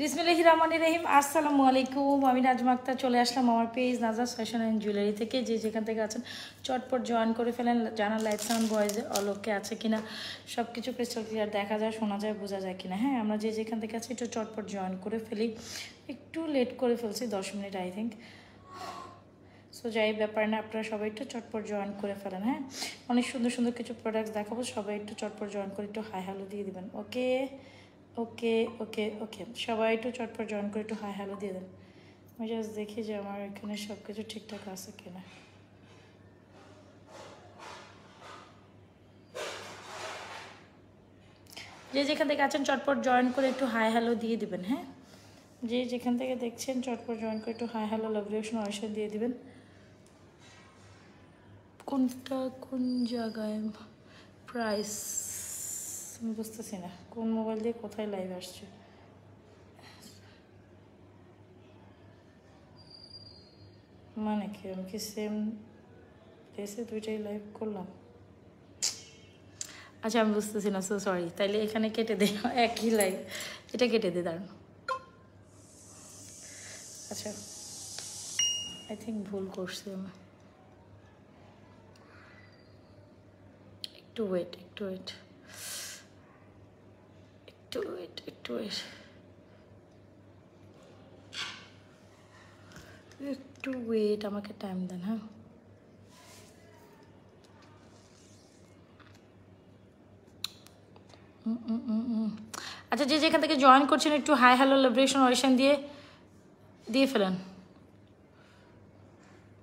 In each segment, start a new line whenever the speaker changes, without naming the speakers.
বিসমিল্লাহির রহমানির রহিম। আসসালামু আলাইকুম। আমি নাজমা আক্তার চলে আসলাম আমার পেজ নাজাস ফ্যাশন অ্যান্ড জুয়েলারি থেকে। যে যেখান থেকে আছেন চটপট জয়েন করে ফেলেন। জানা লাইভ সাউন্ড ভয়েসে অলোকে আছে কিনা, সব কিছু ক্রিস্টাল ক্লিয়ার দেখা যায়, শোনা যায়, বোঝা যায় কিনা। হ্যাঁ, আমরা যে যেখান থেকে আছি একটু চটপট জয়েন করে ফেলি। একটু লেট করে ফেলছি, 10 মিনিট আই থিঙ্ক। সো যাই ব্যাপার না, আপনারা সবাই একটু চটপট জয়েন করে ফেলেন। হ্যাঁ, অনেক সুন্দর সুন্দর কিছু প্রোডাক্টস দেখাবো, সবাই একটু চটপট জয়েন করে একটু হাই হ্যালো দিয়ে দিবেন। ওকে ওকে ওকে ওকে, সবাই একটু চটপট জয়েন করে একটু হাই হ্যালো দিয়ে দেন। আমি জাস্ট দেখি যে আমার এখানে সব কিছু ঠিকঠাক আছে কিনা। যে যেখান থেকে আছেন চটপট জয়েন করে একটু হাই হ্যালো দিয়ে দিবেন। হ্যাঁ, যে যেখান থেকে দেখছেন চটপট জয়েন করে একটু হাই হ্যালো লাভ রিঅ্যাকশন অবশ্যই দিয়ে দিবেন। কোনটা কোন জায়গায় প্রাইস আমি বুঝতেছি না, কোন মোবাইল দিয়ে কোথায় লাইভ আসছে। মানে কি আমি কি সেম প্লেসে দুইটাই লাইভ করলাম? আচ্ছা, আমি বুঝতেছি না, সো সরি। তাইলে এখানে কেটে দিই, একই লাইভ, এটা কেটে দিই, দাঁড়ান। আচ্ছা, আই থিঙ্ক ভুল করছি আমি। একটু ওয়েট একটু ওয়েট একটু ওয়েট একটু ওয়েট একটু ওয়েট, আমাকে টাইম দেন। হ্যাঁ, আচ্ছা, যে যেখান থেকে জয়েন করছেন একটু হাই হ্যালো লাইব্রেশন অডিশন দিয়ে ফেলেন।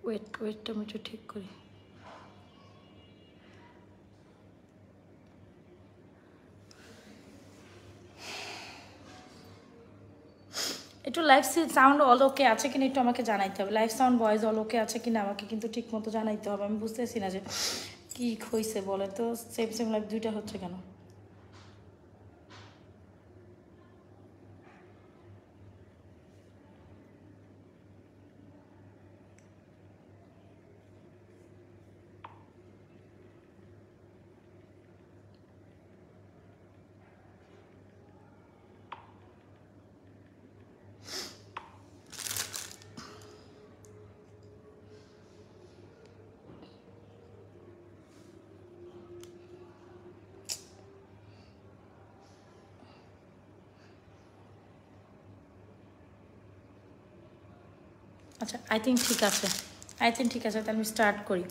ওয়েটটা আমি একটু ঠিক করি। একটু লাইভ সাউন্ড অল ওকে আছে কিনা একটু আমাকে জানাইতে হবে। লাইভ সাউন্ড ভয়েস অল ওকে আছে কিনা আমাকে কিন্তু ঠিক মতো জানাইতে হবে। আমি বুঝতেছি না যে কী হয়েছে বলে, তো সেম সেম লাইভ দুইটা হচ্ছে কেন। আচ্ছা, আই থিঙ্ক ঠিক আছে, তাহলে আমি স্টার্ট করি।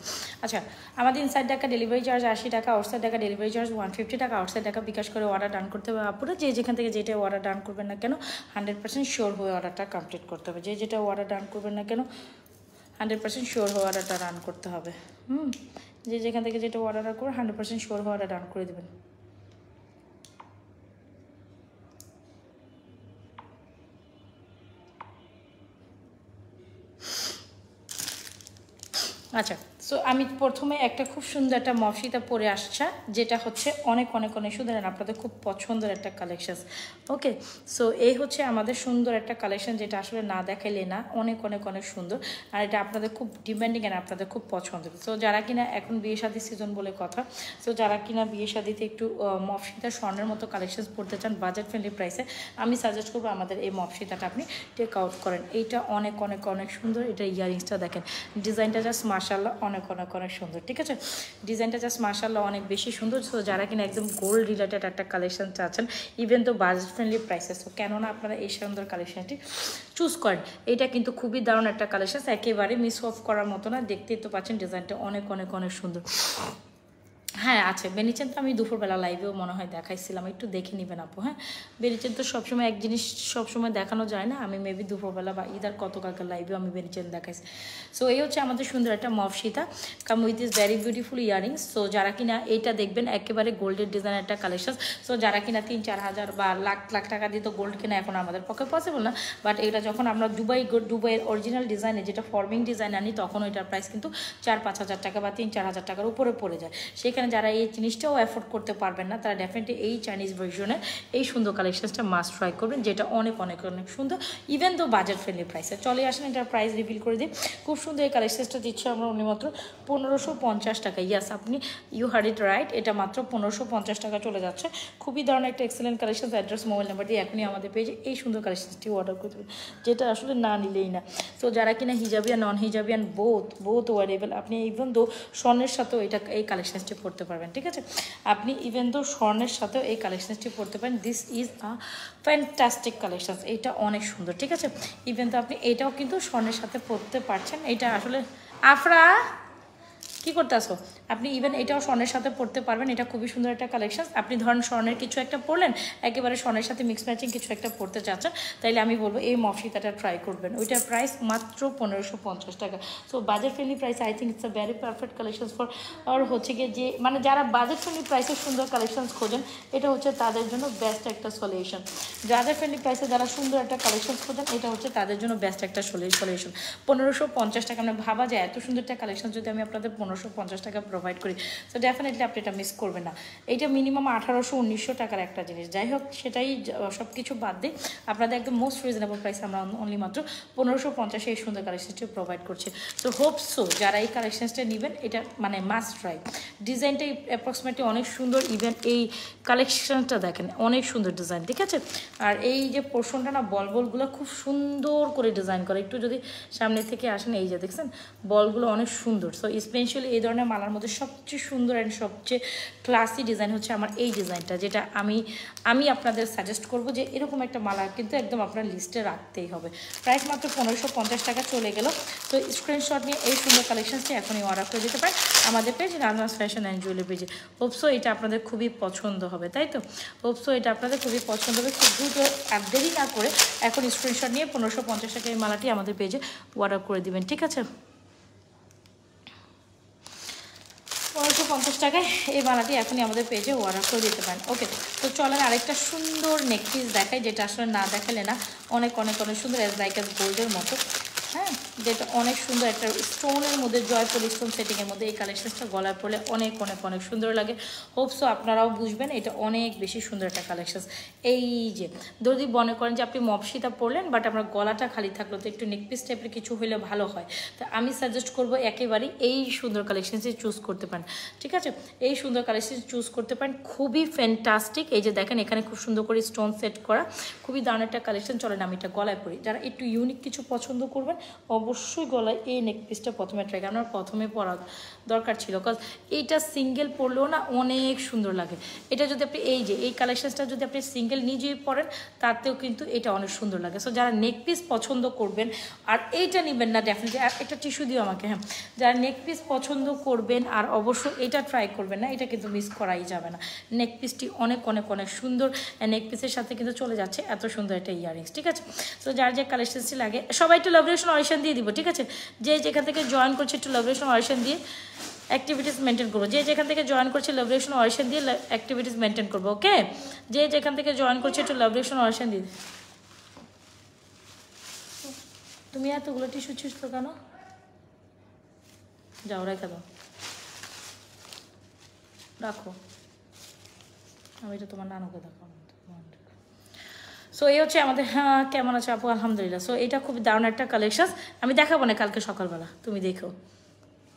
আচ্ছা, আমাদের ইনসাইড টাকা ডেলিভারি চার্জ 80 টাকা, আউটসাইড টাকা ডেলিভারি চার্জ 150 টাকা। আউটসাইড টাকা বিকাশ করে অর্ডার ডান করতে হবে। আপনারা যে যেখান থেকে যেটা অর্ডার ডান করবেন না কেন 100% শিওর হয়ে অর্ডারটা কমপ্লিট করতে হবে। যে যেটা অর্ডার ডান করবেন না কেন 100% শিওর হয়ে অর্ডারটা ডান করতে হবে। যে যেখান থেকে যেটা অর্ডার করবে 100% শিওর হয়ে অর্ডার ডান করে দেবেন। আচ্ছা, সো আমি প্রথমে একটা খুব সুন্দর একটা মফসিতা পরে আসছে, যেটা হচ্ছে অনেক অনেক অনেক সুন্দর, আপনাদের খুব পছন্দের একটা কালেকশন। ওকে, সো এই হচ্ছে আমাদের সুন্দর একটা কালেকশন, যেটা আসলে না দেখাইলে না, অনেক অনেক অনেক সুন্দর। আর এটা আপনাদের খুব ডিমান্ডিং আর আপনাদের খুব পছন্দের। সো যারা কিনা এখন বিয়ে শাদির সিজন বলে কথা, সো যারা কিনা বিয়ে শাদিতে একটু মফসিতা স্বর্ণের মতো কালেকশন পড়তে চান বাজেট ফ্রেন্ডলি প্রাইসে, আমি সাজেস্ট করবো আমাদের এই মফসিতাটা আপনি টেক আউট করেন। এইটা অনেক অনেক অনেক সুন্দর। এটা ইয়ারিংসটা দেখেন, ডিজাইনটা জাস্ট মাশাআল্লাহ অনেক অনেক অনেক সুন্দর। ঠিক আছে, ডিজাইনটা জাস্ট মাশাআল্লাহ অনেক বেশি সুন্দর। সো যারা কিনা একদম গোল্ড রিলেটেড একটা কালেকশন চাচ্ছেন, ইভেন তো বাজেট ফ্রেন্ডলি প্রাইসে, সো কেননা আপনারা এই সুন্দর কালেকশনটি চুজ করেন। এটা কিন্তু খুবই দারুণ একটা কালেকশন, একেবারে মিস অফ করার মতো না। দেখতেই তো পাচ্ছেন ডিজাইনটা অনেক অনেক অনেক সুন্দর। হ্যাঁ আছে, বেনিচেন তো আমি দুপুরবেলা লাইভেও মনে হয় দেখাইছিলাম, একটু দেখে নেবেন আপু। হ্যাঁ, বেনিচেন তো সবসময় এক জিনিস সবসময় দেখানো যায় না, আমি মেবি দুপুরবেলা বা ঈদার কত কালকে লাইভেও আমি বেনিচেন দেখাইছি। সো এই হচ্ছে আমাদের সুন্দর একটা মফসিতা come with this very beautiful earrings. So যারা কিনা এইটা দেখবেন একেবারে গোল্ডের ডিজাইন একটা কালেকশন। সো যারা কিনা 3-4 হাজার বা লাখ লাখ টাকা দিয়ে তো গোল্ড কিনা এখন আমাদের পক্ষে পসিবল না, বাট এটা যখন আমরা দুবাইয়ের অরিজিনাল ডিজাইনে যেটা ফর্মিং ডিজাইন আনি, তখন ওইটার প্রাইস কিন্তু 4-5 হাজার টাকা বা 3-4 হাজার টাকার উপরে পড়ে যায়। সেখানে এখানে যারা এই জিনিসটাও অ্যাফোর্ড করতে পারবেন না তারা ডেফিনেটলি এই চাইনিজ ভার্সনের এই সুন্দর কালেকশনসটা মাস্ট ট্রাই করবেন, যেটা অনেক অনেক অনেক সুন্দর ইভেন তো বাজেট ফ্রেন্ডলি প্রাইসে। চলে আসেন এটার প্রাইস রিভিল করে দিই। খুব সুন্দর এই কালেকশনসটা দিচ্ছি আমরা অনলি মাত্র 1550 টাকা। ইয়াস, আপনি ইউ হার্ড ইট রাইট, এটা মাত্র 1550 টাকা চলে যাচ্ছে। খুবই দারুণ একটা excellent collection. Address mobile number দিয়ে এখনই আমাদের পেজে এই সুন্দর কালেকশনসটি অর্ডার করতে পারেন, যেটা আসলে না নিলেই না। তো যারা কিনা হিজাবিয়ান নন হিজাবিয়ান বোথ ওয়ারেবল, আপনি ইভেন দো স্বর্ণের সাথেও এই কালেকশনসটি পড়তে পারবেন, ঠিক আছে? আপনি ইভেন দো স্বর্ণের সাথেও এই কালেকশনসটি পড়তে পারেন। This is a fantastic collection, এটা অনেক সুন্দর, ঠিক আছে? ইভেন তো আপনি এটাও কিন্তু স্বর্ণের সাথে পড়তে পারছেন। এটা আসলে আফরা কি করতে আসো, আপনি ইভেন এটাও স্বর্ণের সাথে পড়তে পারবেন। এটা খুবই সুন্দর একটা কালেকশন। আপনি ধরেন স্বর্ণের কিছু একটা পরলেন, একেবারে স্বর্ণের সাথে মিক্স ম্যাচিং কিছু একটা পড়তে চাচ্ছেন, তাইলে আমি বলবো এই মফসিতাটা ট্রাই করবেন। ওইটার প্রাইস মাত্র 1550 টাকা। So budget friendly price, I think it's a very perfect collection for আর হচ্ছে গিয়ে যে মানে যারা বাজেট ফ্রেন্ডলি প্রাইসে সুন্দর কালেকশন খোঁজেন, এটা হচ্ছে তাদের জন্য বেস্ট একটা সলিউশন। বাজেট ফ্রেন্ডলি প্রাইসে যারা সুন্দর একটা কালেকশন খোঁজেন, এটা হচ্ছে তাদের জন্য বেস্ট একটা সলিউশন। 1550 টাকা, মানে ভাবা যায় এত সুন্দর একটা কালেকশন যদি আমি আপনাদের 1550 টাকা প্রোভাইড করি, তো ডেফিনেটলি আপনি এটা মিস করবেন না। এইটা মিনিমাম 1800-1900 টাকার একটা জিনিস। যাই হোক, সেটাই সব কিছু বাদ দিয়ে আপনাদের একদম মোস্ট রিজনেবল প্রাইস আমরা অনলি মাত্র 1550 এই সুন্দর কালেকশনটি প্রোভাইড করছি। তো হোপসো যারা এই কালেকশনসটা নেবেন, এটা মানে মাস্ট ট্রাই। ডিজাইনটা অ্যাপ্রক্সিমেটলি অনেক সুন্দর, ইভেন এই কালেকশনটা দেখেন অনেক সুন্দর ডিজাইন, ঠিক আছে? আর এই যে পোর্শনটা না, বলগুলো খুব সুন্দর করে ডিজাইন করে। একটু যদি সামনে থেকে আসেন, এই যে দেখছেন বলগুলো অনেক সুন্দর। সো স্পেশালি এই ধরনের মালার মধ্যে সবচেয়ে সুন্দর অ্যান্ড সবচেয়ে ক্লাসি ডিজাইন হচ্ছে আমার এই ডিজাইনটা, যেটা আমি আপনাদের সাজেস্ট করব যে এরকম একটা মালা কিন্তু একদম আপনার লিস্টে রাখতেই হবে। প্রাইস মাত্র 1550 টাকা চলে গেল। তো স্ক্রিনশট নিয়ে এই সুন্দর কালেকশনসটি এখনই অর্ডার করে দিতে পারেন আমাদের পেজ রাজনাস ফ্যাশন অ্যান্ড জুয়েলারি পেজে। হোপসো এটা আপনাদের খুবই পছন্দ হবে, তাই তো? হোপসো এটা আপনাদের খুবই পছন্দ হবে। খুব দ্রুত আর দেরি না করে এখন স্ক্রিনশট নিয়ে 1550 টাকা এই মালাটি আমাদের পেজে অর্ডার করে দিবেন, ঠিক আছে? 1550 টাকায় এই মালাটি এখনই আমাদের পেজে অর্ডার করে দিতে পারেন। ওকে, তো চলেন আরেকটা সুন্দর নেকপিস দেখাই, যেটা আসলে না দেখালে না। অনেক অনেক অনেক সুন্দর, অ্যাজ লাইক অ্যাজ গোল্ডের মতো, হ্যাঁ, যেটা অনেক সুন্দর একটা স্টোনের মধ্যে, জয়পুর স্টোন সেটিংয়ের মধ্যে এই কালেকশনসটা গলায় পড়লে অনেক অনেক অনেক সুন্দর লাগে। হোপসো আপনারাও বুঝবেন এটা অনেক বেশি সুন্দর একটা কালেকশন। এই যে যদি মনে করেন যে আপনি মপসিতা পরলেন বাট আপনার গলাটা খালি থাকলো, তো একটু নেকপিস টাইপের কিছু হলে ভালো হয়। তো আমি সাজেস্ট করবো একেবারেই এই সুন্দর কালেকশনসে চুজ করতে পারেন, ঠিক আছে? এই সুন্দর কালেকশন চুজ করতে পারেন, খুবই ফ্যান্টাস্টিক। এই যে দেখেন এখানে খুব সুন্দর করে স্টোন সেট করা, খুবই দারুণ একটা কালেকশন। চলেন আমি এটা গলায় পরি। যারা একটু ইউনিক কিছু পছন্দ করবেন, অবশ্যই গলায় এই নেকপিসটা প্রথমে ট্রাই, আমার প্রথমে পরা দরকার ছিল, কজ এইটা সিঙ্গেল পরলেও না অনেক সুন্দর লাগে। এটা যদি আপনি এই যে এই কালেকশনসটা যদি আপনি সিঙ্গেল নিজেই পরেন, তাতেও কিন্তু এটা অনেক সুন্দর লাগে। সো যারা নেকপিস পছন্দ করবেন, আর এইটা নেবেন না ডেফিনেটলি, আর একটা টিস্যু দিও আমাকে, হ্যাঁ, যারা নেকপিস পছন্দ করবেন আর অবশ্যই এটা ট্রাই করবেন না, এটা কিন্তু মিস করাই যাবে না। নেকপিসটি অনেক অনেক অনেক সুন্দর, নেকপিসের সাথে কিন্তু চলে যাচ্ছে এত সুন্দর একটা ইয়ারিংস, ঠিক আছে? তো যার যে কালেকশনসটি লাগে সবাই একটু লাভরেশন অরিশন দিয়ে দিব, ঠিক আছে? যে যেখান থেকে জয়েন করছে একটু লাভরেশন অরিশন দিয়ে অ্যাক্টিভিটিস মেনটেন করবো। যে যেখান থেকে জয়েন করছে লাভরেশন অরিশন দিয়ে অ্যাক্টিভিটিস মেনটেন করবো, ওকে? যে যেখান থেকে জয়েন করছে একটু লাভরেশন অরিশন দিয়ে। তুমি এতগুলো টিস্যু ছিঁড়ছো কেন? যাও রেখে দাও, রাখো, আমি এটা তোমার নানুকে দেখাবো। সো এই হচ্ছে আমাদের, হ্যাঁ কেমন আছে আপু? আলহামদুলিল্লাহ। সো এটা খুব দারুণ একটা কালেকশন, আমি দেখাবো না কালকে সকালবেলা, তুমি দেখো,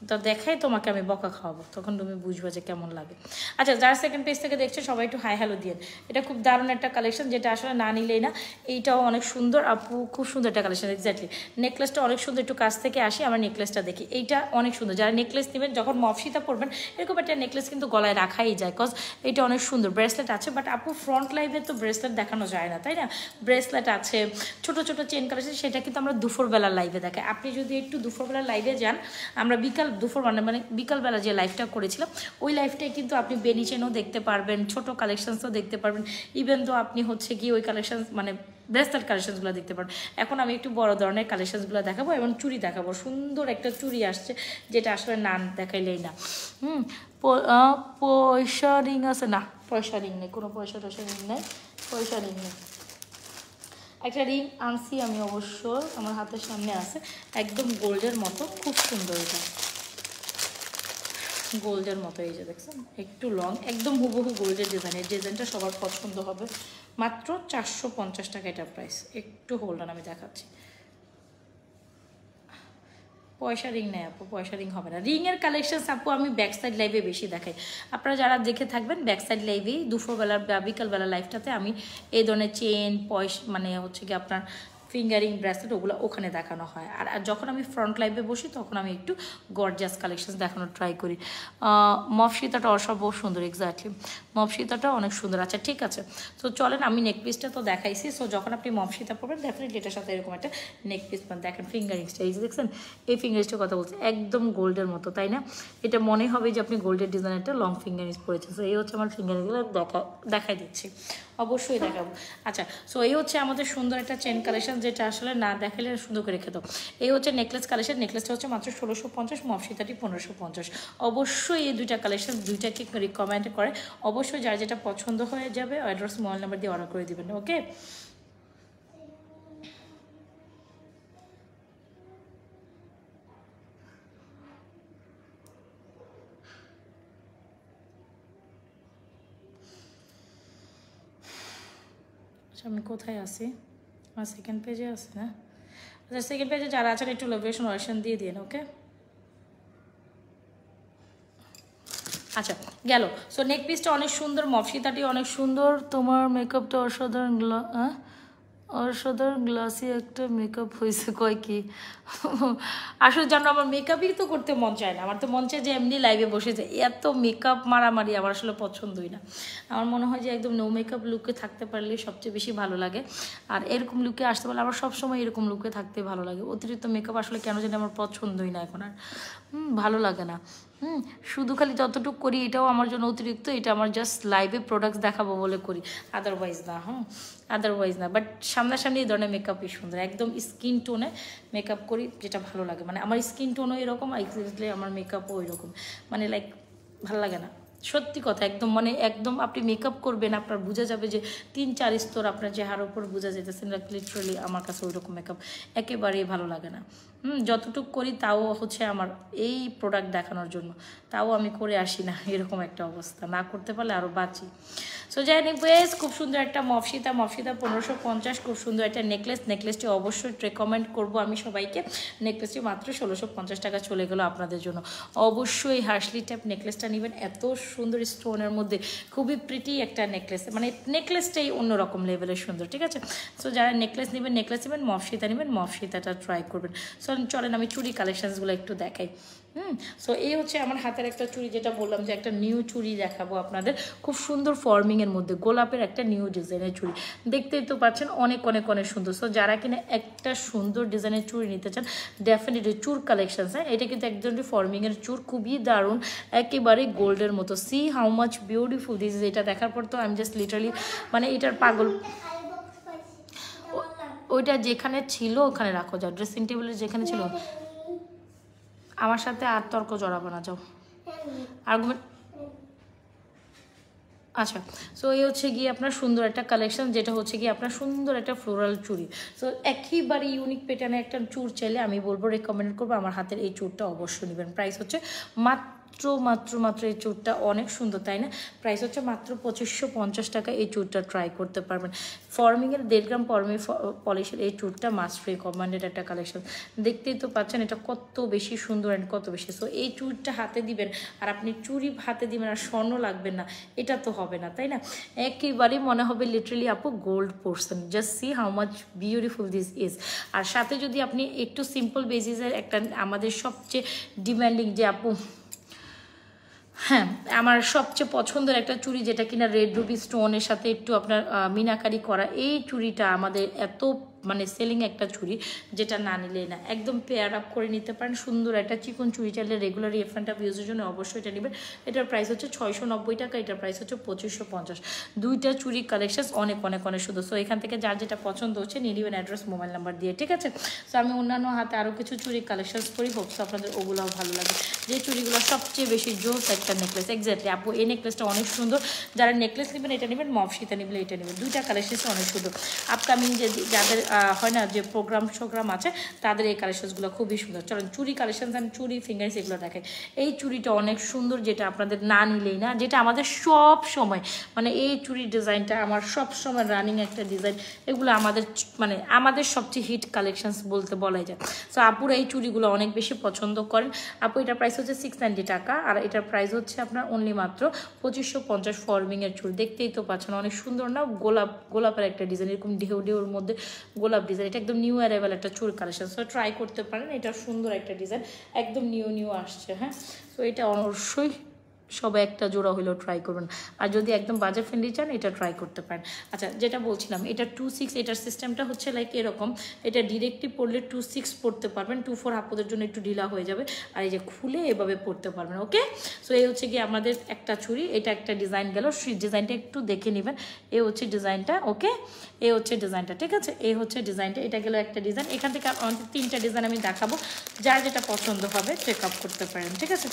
তো দেখাই তোমাকে আমি বকা খাওয়াবো, তখন তুমি বুঝবে যে কেমন লাগে। আচ্ছা, যারা সেকেন্ড পেজ থেকে দেখছে সবাই একটু হাই হ্যালো দিয়ে। এটা খুব দারুণ একটা কালেকশন, যেটা আসলে না নিলেই না। এইটাও অনেক সুন্দর আপু, খুব সুন্দর একটা কালেকশন। এক্স্যাক্টলি, নেকলেসটা অনেক সুন্দর। একটু কাছ থেকে আসি, আমার নেকলেসটা দেখি। এইটা অনেক সুন্দর। যারা নেকলেস নেবেন, যখন মফসিতা পরবেন, এরকম একটা নেকলেস কিন্তু গলায় রাখাই যায়, কজ এটা অনেক সুন্দর। ব্রেসলেট আছে, বাট আপু ফ্রন্ট লাইভে তো ব্রেসলেট দেখানো যায় না, তাই না? ব্রেসলেট আছে, ছোট ছোট চেন কালেকশন, সেটা কিন্তু আমরা দুপুরবেলার লাইভে দেখাই। আপনি যদি একটু দুপুরবেলার লাইভে যান, আমরা দুপুর মানে বিকালবেলা যে লাইভটা করেছিলাম, ওই লাইভটাই কিন্তু আপনি বেনি চেনও দেখতে পারবেন, ছোট কালেকশনসও দেখতে পারবেন। ইভেন তো আপনি হচ্ছে কি ওই কালেকশন মানে ব্রেসলেট কালেকশনসগুলো দেখতে পারবেন। এখন আমি একটু বড় ধরনের কালেকশনসগুলো দেখাবো এবং চুড়ি দেখাবো। সুন্দর একটা চুড়ি আসছে, যেটা আসলে না দেখাইলেই না। পয়সা রিং আছে না? পয়সা রিং নেই, কোনো পয়সা টয়সা রিং নেই, পয়সা রিং নেই। একটা রিং আনছি আমি, অবশ্য আমার হাতের সামনে আছে, একদম গোল্ডের মতো, খুব সুন্দর। এটা গোল্ডের মতো, এই যে দেখছেন একটু লং, একদম হুবহু গোল্ডের ডিজাইন। এই ডিজাইনটা সবার পছন্দ হবে। মাত্র 450 টাকা এটা প্রাইস। একটু হোল্ড অন, আমি দেখাচ্ছি। পয়সা রিং নেই আপু, পয়সা রিং হবে না। রিংয়ের কালেকশন আপু আমি ব্যাক সাইড লাইভে বেশি দেখাই। আপনারা যারা দেখে থাকবেন ব্যাক সাইড লাইভেই দুপুরবেলা বা বিকালবেলা লাইভটাতে আমি এই ধরনের চেন পয়সা মানে হচ্ছে কি আপনার ফিঙ্গারিং ব্রেসলেট ওগুলো ওখানে দেখানো হয়। আর যখন আমি ফ্রন্ট লাইভে বসি তখন আমি একটু গর্জিয়াস কালেকশন দেখানোর ট্রাই করি। মফসিতাটা অসম্ভব সুন্দর, এক্স্যাক্টলি মফসিতাটা অনেক সুন্দর। আচ্ছা ঠিক আছে, সো চলেন আমি নেক পিসটা তো দেখাইছি। সো যখন আপনি মফসিতা পরবেন ডেফিনেটলি এটার সাথে এরকম একটা নেক পিস পান। দেখেন ফিঙ্গারিংসটা, এই যে দেখছেন এই ফিঙ্গারিংসটার কথা বলছে, একদম গোল্ডের মতো, তাই না? এটা মনে হবে যে আপনি গোল্ডের ডিজাইন একটা লং ফিঙ্গারিংস পরেছেন। সো এই হচ্ছে আমার ফিঙ্গারিংগুলো দেখাই দিচ্ছি, অবশ্যই দেখাবো। আচ্ছা, সো এই হচ্ছে আমাদের সুন্দর একটা চেন কালেকশন, যেটা আসলে না দেখালে সুন্দর করে খেত। এই হচ্ছে নেকলেস কালেকশন। নেকলেসটা হচ্ছে মাত্র 1650, মফসিতাটি 1550। অবশ্যই এই দুইটা কালেকশন দুইটাকে রিকমেন্ড করে। অবশ্যই যার যেটা পছন্দ হয়ে যাবে অ্যাড্রেস মোবাইল নাম্বার দিয়ে অর্ডার করে দিবেন। ওকে, আমি কোথায় আছি? আমার সেকেন্ড পেজে আছে না? আচ্ছা, সেকেন্ড পেজে যারা আছেন একটু লোকেশন ওয়েশন দিয়ে দিন। ওকে, আচ্ছা গেল। সো নেক পিসটা অনেক সুন্দর, মফসিতাটি অনেক সুন্দর, তোমার মেকআপটা অসাধারণ, অসাধারণ গ্লাসি একটা মেকআপ হয়েছে। কয় কি আসলে জানো আমার মেকআপই তো করতে মন চায় না। আমার তো মন চায় যে এমনি লাইভে বসে যায়। এত মেকআপ মারামারি আমার আসলে পছন্দই না। আমার মনে হয় যে একদম নো মেকআপ লুকে থাকতে পারলে সবচেয়ে বেশি ভালো লাগে। আর এরকম লুকে আসতে পারলে আমার সবসময় এরকম লুকে থাকতে ভালো লাগে। অতিরিক্ত মেকআপ আসলে কেন জানি আমার পছন্দই না এখন আর, ভালো লাগে না। শুধু খালি যতটুকু করি এটাও আমার জন্য অতিরিক্ত। এটা আমার জাস্ট লাইভে প্রোডাক্টস দেখাবো বলে করি, আদারওয়াইজ না। আদারওয়াইজ না। বাট সামনাসামনি এই ধরনের মেকআপই সুন্দর, একদম স্কিন টোনে মেকআপ করি যেটা ভালো লাগে। মানে আমার স্কিন টোনও এরকম, এক্স্যাক্টলি আমার মেকআপও ওই রকম। মানে লাইক ভালো লাগে না, সত্যি কথা। একদম মানে একদম আপনি মেকআপ করবেন আপনার বোঝা যাবে যে 3-4 স্তর আপনার চেহারার উপর বোঝা যেতেছে। লিটারালি আমার কাছে ওই রকম মেকআপ একেবারেই ভালো লাগে না। যতটুকু করি তাও হচ্ছে আমার এই প্রোডাক্ট দেখানোর জন্য, তাও আমি করে আসি না, এরকম একটা অবস্থা। না করতে পারলে আরও বাঁচি। সো যাই বেশ খুব সুন্দর একটা মফসিতা 1550, খুব সুন্দর একটা নেকলেসটি অবশ্যই রেকমেন্ড করবো আমি সবাইকে। নেকলেসটি মাত্র 1650 টাকা চলে গেলো আপনাদের জন্য। অবশ্যই হার্সলি টাইপ নেকলেসটা নেবেন, এত সুন্দর স্টোনের মধ্যে খুবই প্রিটি একটা নেকলেস। মানে নেকলেসটাই অন্যরকম লেভেলের সুন্দর, ঠিক আছে? সো যারা নেকলেস নেবেন মফসিতা নেবেন, মফসিতাটা ট্রাই করবেন। সো চলেন আমি চুড়ি কালেকশনসগুলো একটু দেখাই। সো এই হচ্ছে আমার হাতের একটা চুড়ি, যেটা বললাম যে একটা নিউ চুড়ি দেখাবো আপনাদের। খুব সুন্দর ফর্মিংয়ের মধ্যে গোলাপের একটা নিউ ডিজাইনের চুড়ি, দেখতেই তো পাচ্ছেন অনেক অনেক অনেক সুন্দর। সো যারা কিনা একটা সুন্দর ডিজাইনের চুড়ি নিতে চান ডেফিনেটলি চুর কালেকশনস, হ্যাঁ এটা কিন্তু একদম ফর্মিংয়ের চুর, খুবই দারুণ, একেবারে গোল্ডের মতো। C how much beautiful this is. এটা দেখার পর তো আমি জাস্ট লিটারালি মানে এটার পাগল। ওইটা যেখানে ছিল ওখানে রাখো, যাও ড্রেসিং টেবিলের যেখানে ছিল। আমার সাথে আর তর্ক জড়াবো না, যাও আর্গুমেন্ট। আচ্ছা, সো এই হচ্ছে গিয়ে আপনার সুন্দর একটা কালেকশন, যেটা হচ্ছে গিয়ে আপনার সুন্দর একটা ফ্লোরাল চুড়ি। সো একেবারে ইউনিক প্যাটার্নের একটা চুড় চাইলে আমি বলবো, রেকমেন্ড করবো আমার হাতের এই চুড়টা অবশ্যই নেবেন। প্রাইস হচ্ছে মাত্র এই চুড়টা অনেক সুন্দর, তাই না? প্রাইস হচ্ছে মাত্র 2550 টাকা। এই চুড়টা ট্রাই করতে পারবেন। ফর্মিংয়ের 1.5 গ্রাম পলিশের এই চুড়টা মাস্ট রিকমেন্ডেড একটা কালেকশন। দেখতেই তো পাচ্ছেন এটা কত বেশি সুন্দর অ্যান্ড কত বেশি। সো এই চুড়টা হাতে দিবেন আর আপনি চুড়ি হাতে দিবেন আর স্বর্ণ লাগবেন না, এটা তো হবে না, তাই না? একেবারেই মনে হবে লিটারালি আপু gold portion. Just see how much beautiful this is. আর সাথে যদি আপনি একটু সিম্পল বেসিসের একটা আমাদের সবচেয়ে ডিমান্ডিং যে আপু, হ্যাঁ আমার সবচেয়ে পছন্দের একটা চুড়ি, যেটা কিনা রেড রুবি স্টোনের সাথে একটু আপনার মিনাকারি করা, এই চুড়িটা আমাদের এত মানে সেলিং একটা চুড়ি, যেটা না নিলে না, একদম পেয়ার আপ করে নিতে পারেন। সুন্দর একটা চিকন চুড়ি চাইলে রেগুলার এফ্রেন্ট অফ ইউজের জন্য অবশ্যই এটা নেবেন। এটার প্রাইস হচ্ছে 690 টাকা, এটার প্রাইস হচ্ছে 2550। দুইটা চুড়ি কালেকশন অনেক অনেক অনেক সুন্দর। সো এখান থেকে যার যেটা পছন্দ হচ্ছে নিয়ে নেবেন অ্যাড্রেস মোবাইল নাম্বার দিয়ে, ঠিক আছে? সো আমি অন্যান্য হাতে আরও কিছু চুড়ি কালেকশনস করি, হোপস আপনাদের ওগুলোও ভালো লাগে। যে চুড়িগুলো সবচেয়ে বেশি জোস একটা নেকলেস, এক্স্যাক্টলি আপু এই নেকলেসটা অনেক সুন্দর। যারা নেকলেস নেবেন এটা নেবেন, মফসিতা নেবেন এটা নেবেন, দুইটা কালেকশন অনেক সুন্দর। আপকামিং যে যাদের হয় না যে প্রোগ্রাম আছে তাদের এই কালেকশনসগুলো খুবই সুন্দর। চলেন চুড়ি কালেকশন অ্যান্ড চুড়ি ফিঙ্গার্স এগুলো দেখেন। এই চুড়িটা অনেক সুন্দর, যেটা আপনাদের না নিলেই না, যেটা আমাদের সব সময় মানে এই চুড়ির ডিজাইনটা আমার সব সময় রানিং একটা ডিজাইন। এগুলো আমাদের সবচেয়ে হিট কালেকশনস বলতে বলাই যায়। সো আপুরা এই চুড়িগুলো অনেক বেশি পছন্দ করেন। আপু এটার প্রাইস হচ্ছে 690 টাকা, আর এটার প্রাইস হচ্ছে আপনার অনলি মাত্র 2550 ফর্মিংয়ের চুড়ি। দেখতেই তো পাচ্ছেন অনেক সুন্দর না, গোলাপের একটা ডিজাইন, এরকম ঢেউর মধ্যে গোলাপ ডিজাইন। এটা একদম নিউ অ্যারাইভাল একটা চুড়ি কালেকশন। সো ট্রাই করতে পারেন, এটা সুন্দর একটা ডিজাইন, একদম নিউ আসছে। হ্যাঁ, তো এটা অবশ্যই সবাই একটা জোড়া হলেও ট্রাই করবেন। আর যদি একদম বাজেট ফ্রেন্ডলি চান এটা ট্রাই করতে পারেন। আচ্ছা, যেটা বলছিলাম এটা 26, এটার সিস্টেমটা হচ্ছে লাইক এরকম, এটা ডিরেক্টলি পড়লে 26 পড়তে পারবেন, 24 আপুদের জন্য একটু ঢিলা হয়ে যাবে, আর এই যে খুলে এভাবে পড়তে পারবেন। ওকে, সো এই হচ্ছে কি আমাদের একটা চুড়ি, এটা একটা ডিজাইন গেল। সেই ডিজাইনটা একটু দেখে নেবেন, এই হচ্ছে ডিজাইনটা। ওকে, এই হচ্ছে ডিজাইনটা, ঠিক আছে, এই হচ্ছে ডিজাইনটা, এটা গেল একটা ডিজাইন। এখান থেকে আমাদের 3টা ডিজাইন আমি দেখাবো, যার যেটা পছন্দ হবে চেক আপ করতে পারেন, ঠিক আছে।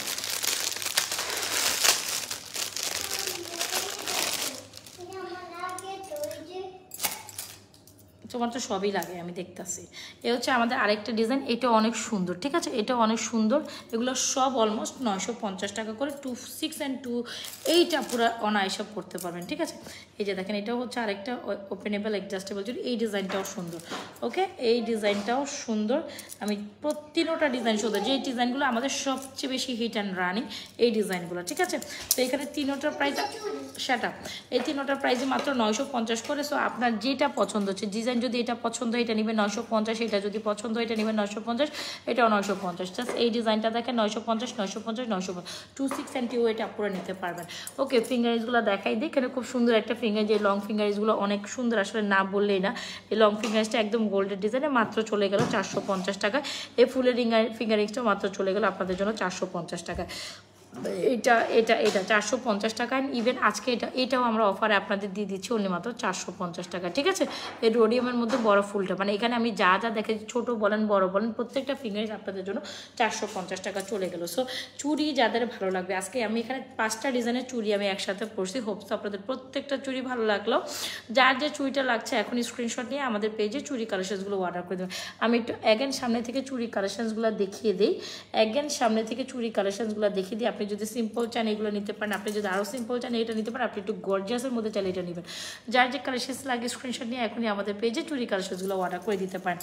তোমার তো সবই লাগে আমি দেখতেছি। এ হচ্ছে আমাদের আরেকটা ডিজাইন, এটা অনেক সুন্দর, ঠিক আছে, এটা অনেক সুন্দর। এগুলো সব অলমোস্ট 950 টাকা করে, 26 and 28 পুরো অনায়াসে পড়তে পারবেন, ঠিক আছে। এই যে দেখেন, এটাও হচ্ছে আরেকটা ওপেনেবল অ্যাডজাস্টেবল চুড়ি, এই ডিজাইনটাও সুন্দর। ওকে, এই ডিজাইনটাও সুন্দর। আমি প্রতিটা ডিজাইন সুন্দর, যে ডিজাইনগুলো আমাদের সবচেয়ে বেশি হিট অ্যান্ড রানিং এই ডিজাইনগুলো, ঠিক আছে। তো এখানে 3টার প্রাইস সেটা, এই 3টার প্রাইসে মাত্র 950 করে। সো আপনার যেটা পছন্দ হচ্ছে ডিজাইন, যদি এটা পছন্দ এটা নেবেন 950, এটা যদি পছন্দ এটা নেবেন 950, এটাও 950। জাস্ট এই ডিজাইনটা দেখেন 950, 26 and 28 পুরো নিতে পারবেন। ওকে, ফিঙ্গারিজগুলো দেখাই দিই। এখানে খুব সুন্দর একটা ফিঙ্গার, যে লং ফিঙ্গারিজগুলো অনেক সুন্দর, আসলে না বললেই না। এই লং ফিঙ্গারিজটা একদম গোল্ডের ডিজাইনে মাত্র চলে গেল 450 টাকায়। এই ফুলের ফিঙ্গারিংসটা মাত্র চলে গেল আপনাদের জন্য 450 টাকায়। এটা 450 টাকায়। ইভেন আজকে এটাও আমরা অফারে আপনাদের দিয়ে দিচ্ছি অনলি মাত্র 450 টাকা, ঠিক আছে। এই রোডিয়ামের মধ্যে বড় ফুলটা, মানে এখানে আমি যা দেখে ছোট বলেন বড় বলেন প্রত্যেকটা ফিঙ্গারিজ আপনাদের জন্য 450 টাকা চলে গেল। সো চুড়ি যাদের ভালো লাগবে, আজকে আমি এখানে 5টা ডিজাইনের চুড়ি আমি একসাথে পরছি। হোপস আপনাদের প্রত্যেকটা চুড়ি ভালো লাগলো। যার যে চুড়িটা লাগছে এখন স্ক্রিনশট নিয়ে আমাদের পেজে চুড়ি কালেকশনসগুলো অর্ডার করে দেবেন। আমি একটু অ্যাগেন সামনে থেকে চুড়ি কালেকশনসগুলো দেখিয়ে দিই। আপনি যদি সিম্পল চান এগুলো নিতে পারেন, আপনি যদি আরও সিম্পল চান এটা নিতে পারেন, আপনি একটু গর্জিয়াসের মধ্যে চাইলে এটা নেবেন। যার যে কালেকশনস লাগে স্ক্রিনশট নিয়ে এখনই আমাদের পেজে চুড়ি কালেকশনসগুলো অর্ডার করে দিতে পারেন।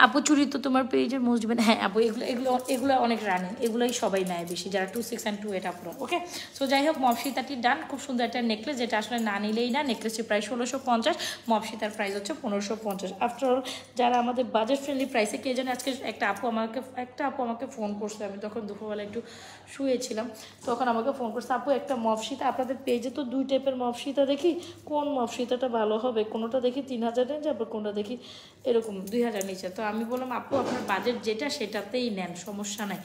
আপু চুড়ি তো তোমার পেজের মোস্ট দিবেন। হ্যাঁ আপু, এগুলো অনেক রানিং, এগুলোই সবাই নেয় বেশি, যারা 26 and 28 আপুরা। ওকে, সো যাই হোক, মপসিতাটি ডান। খুব সুন্দর একটা নেকলেস, যেটা আসলে না নিলেই না। নেকলেসটির প্রাইস 1650, মপসিতার প্রাইস হচ্ছে 1550। আফটার অল যারা আমাদের বাজেট ফ্রেন্ডলি প্রাইসে, কে জানে আজকে একটা আপু আমাকে ফোন করছে, আমি তখন দুপুরবেলা একটু শুয়েছিলাম, তখন আমাকে ফোন করছে, আপু একটা মপসিতা আপনাদের পেজে তো 2 টাইপের মপসিতা দেখি, কোন মপসিতাটা ভালো হবে? কোনোটা দেখি 3000 রেঞ্জ, আবার কোনটা দেখি এরকম 2000 নিচে। তো আমি বললাম, আপু আপনার বাজেট যেটা সেটাতেই নেন, সমস্যা নাই,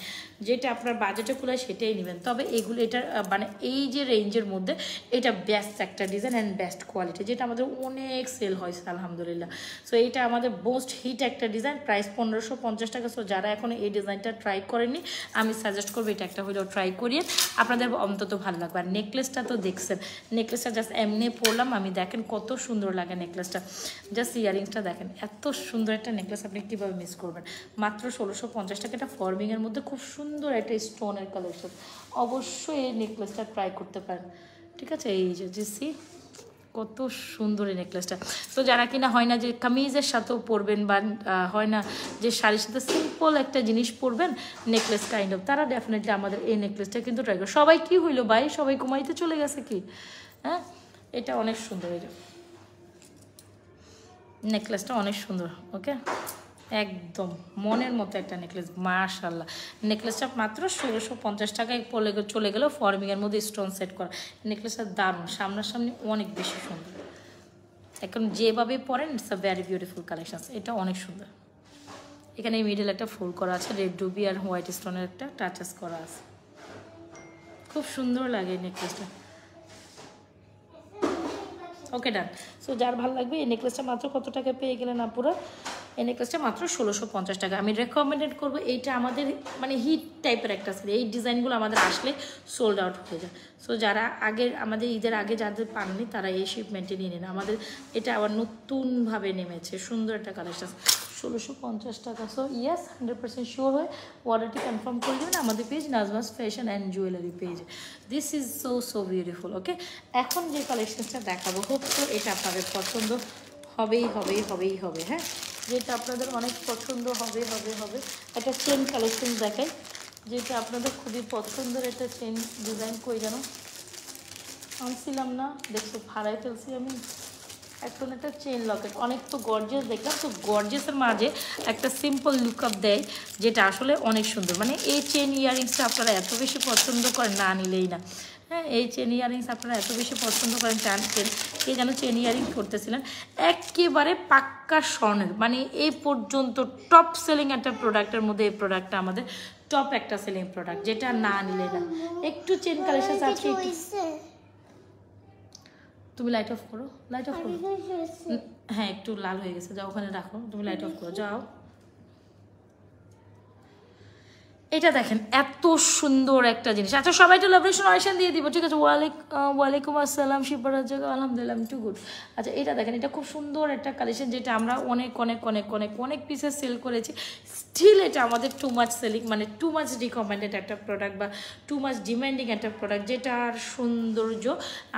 যেটা আপনার বাজেটে খুলে সেটাই নেবেন। তবে এটা মানে এই যে রেঞ্জের মধ্যে এটা বেস্ট একটা ডিজাইন অ্যান্ড বেস্ট কোয়ালিটি, যেটা আমাদের অনেক সেল হয়েছে আলহামদুলিল্লাহ। সো এইটা আমাদের মোস্ট হিট একটা ডিজাইন, প্রাইস 1550 টাকা। সো যারা এখন এই ডিজাইনটা ট্রাই করেননি, আমি সাজেস্ট করবো এটা একটা হলেও ট্রাই করিয়ে, আপনাদের অন্তত ভালো লাগবে। আর নেকলেসটা তো দেখছেন, নেকলেসটা জাস্ট এমনি পরলাম আমি, দেখেন কত সুন্দর লাগে নেকলেসটা। জাস্ট ইয়ারিংসটা দেখেন, এত সুন্দর একটা নেকলেস আপনি কীভাবে মিস করবেন। মাত্র 1650 টাকা। এটা ফর্মিংয়ের মধ্যে খুব সুন্দর একটা স্টোনের কালেকশন, অবশ্যই এই নেকলেসটা ট্রাই করতে পারেন, ঠিক আছে। এই যে সি কত সুন্দর এই নেকলেসটা। তো যারা কিনা হয় না যে কামিজের সাথেও পরবেন, বা হয় না যে শাড়ির সাথে সিম্পল একটা জিনিস পরবেন নেকলেস কাইন্ড অফ, তারা ডেফিনেটলি আমাদের এই নেকলেসটা কিন্তু ট্রাই করে। সবাই কি হইলো ভাই, সবাই ঘুমাইতে চলে গেছে কি? হ্যাঁ, এটা অনেক সুন্দর, এই নেকলেসটা অনেক সুন্দর। ওকে, একদম মনের মতো একটা নেকলেস, মাশাআল্লাহ। নেকলেসটা মাত্র 1650 টাকায় চলে গেল, ফর্মিংয়ের মধ্যে স্টোন সেট করা। নেকলেসটা দারুণ, সামনাসামনি অনেক বেশি সুন্দর। এখন যেভাবে পরেন it's a very beautiful collection. এটা অনেক সুন্দর। এখানে মিডল একটা ফুল করা আছে, রেড রুবি আর হোয়াইট স্টোনের একটা টাচেস করা আছে, খুব সুন্দর লাগে নেকলেসটা। ওকে ডান। সো যার ভালো লাগবে এই নেকলেসটা মাত্র কত টাকা পেয়ে গেলেন আপুরা? এই নেকলেসটা মাত্র 1650 টাকা। আমি রেকমেন্ডেড করবো, এইটা আমাদের মানে হিট টাইপের একটা সেল, এই ডিজাইনগুলো আমাদের আসলে সোল্ড আউট হয়ে যায়। সো যারা আমাদের ঈদের আগে যাদের পাননি তারা এই শিপমেন্টে নিয়ে নিন, আমাদের এটা আবার নতুনভাবে নেমেছে, সুন্দর একটা কালেকশন, 1650 টাকা। সো ইয়েস 100% শিওর হয়ে অর্ডারটি কনফার্ম করে দেবেন আমাদের page Nazma's fashion and jewellery পেজে। This is so beautiful. Okay, এখন যে কালেকশনটা দেখাবো হোপ তো এটা আপনাদের পছন্দ হবেই হবে। হ্যাঁ, যেটা আপনাদের অনেক পছন্দ হবে। একটা চেন কালেকশন দেখাই, যেটা আপনাদের খুবই পছন্দের একটা চেন ডিজাইন। কই যেন আনছিলাম না, দেখছো ফাড়াই ফেলছি আমি। এখন একটা চেন লকেট, অনেক তো গর্জিয়াস দেখলাম, তো গর্জিয়াসের মাঝে একটা সিম্পল লুকআপ দেয়, যেটা আসলে অনেক সুন্দর। মানে এই চেন ইয়ারিংসটা আপনারা এত বেশি পছন্দ করেন, না নিলেই না। হ্যাঁ, এই চেন ইয়ারিংস আপনারা এত বেশি পছন্দ করেন, কে যেন চেন ইয়ারিং করতেছিলেন, একেবারে পাক্কা স্বর্ণের, মানে এই পর্যন্ত টপ সেলিং একটা প্রোডাক্টের মধ্যে এই প্রোডাক্টটা আমাদের টপ একটা সেলিং প্রোডাক্ট, যেটা না নিলে না। একটু চেন কালেকশন আছে, তুমি লাইট অফ করো, হ্যাঁ একটু লাল হয়ে গেছে, যাও ওখানে রাখো, তুমি লাইট অফ করো, যাও। এটা দেখেন এত সুন্দর একটা জিনিস। আচ্ছা সবাই তো লাভরেশন অয়েশন দিয়ে দিব, ঠিক আছে? ওয়ালাইকুম আসসালাম শিবরাজ, আলহামদুলিল্লাহ টু গুড। আচ্ছা এটা দেখেন, এটা খুব সুন্দর একটা কালেকশন, যেটা আমরা অনেক পিসেস সেল করেছি। স্টিল এটা আমাদের টু মাচ সেলিং, মানে টু মাচ রিকমেন্ডেড একটা প্রোডাক্ট বা টু মাচ ডিমান্ডিং একটা প্রোডাক্ট, যেটার সৌন্দর্য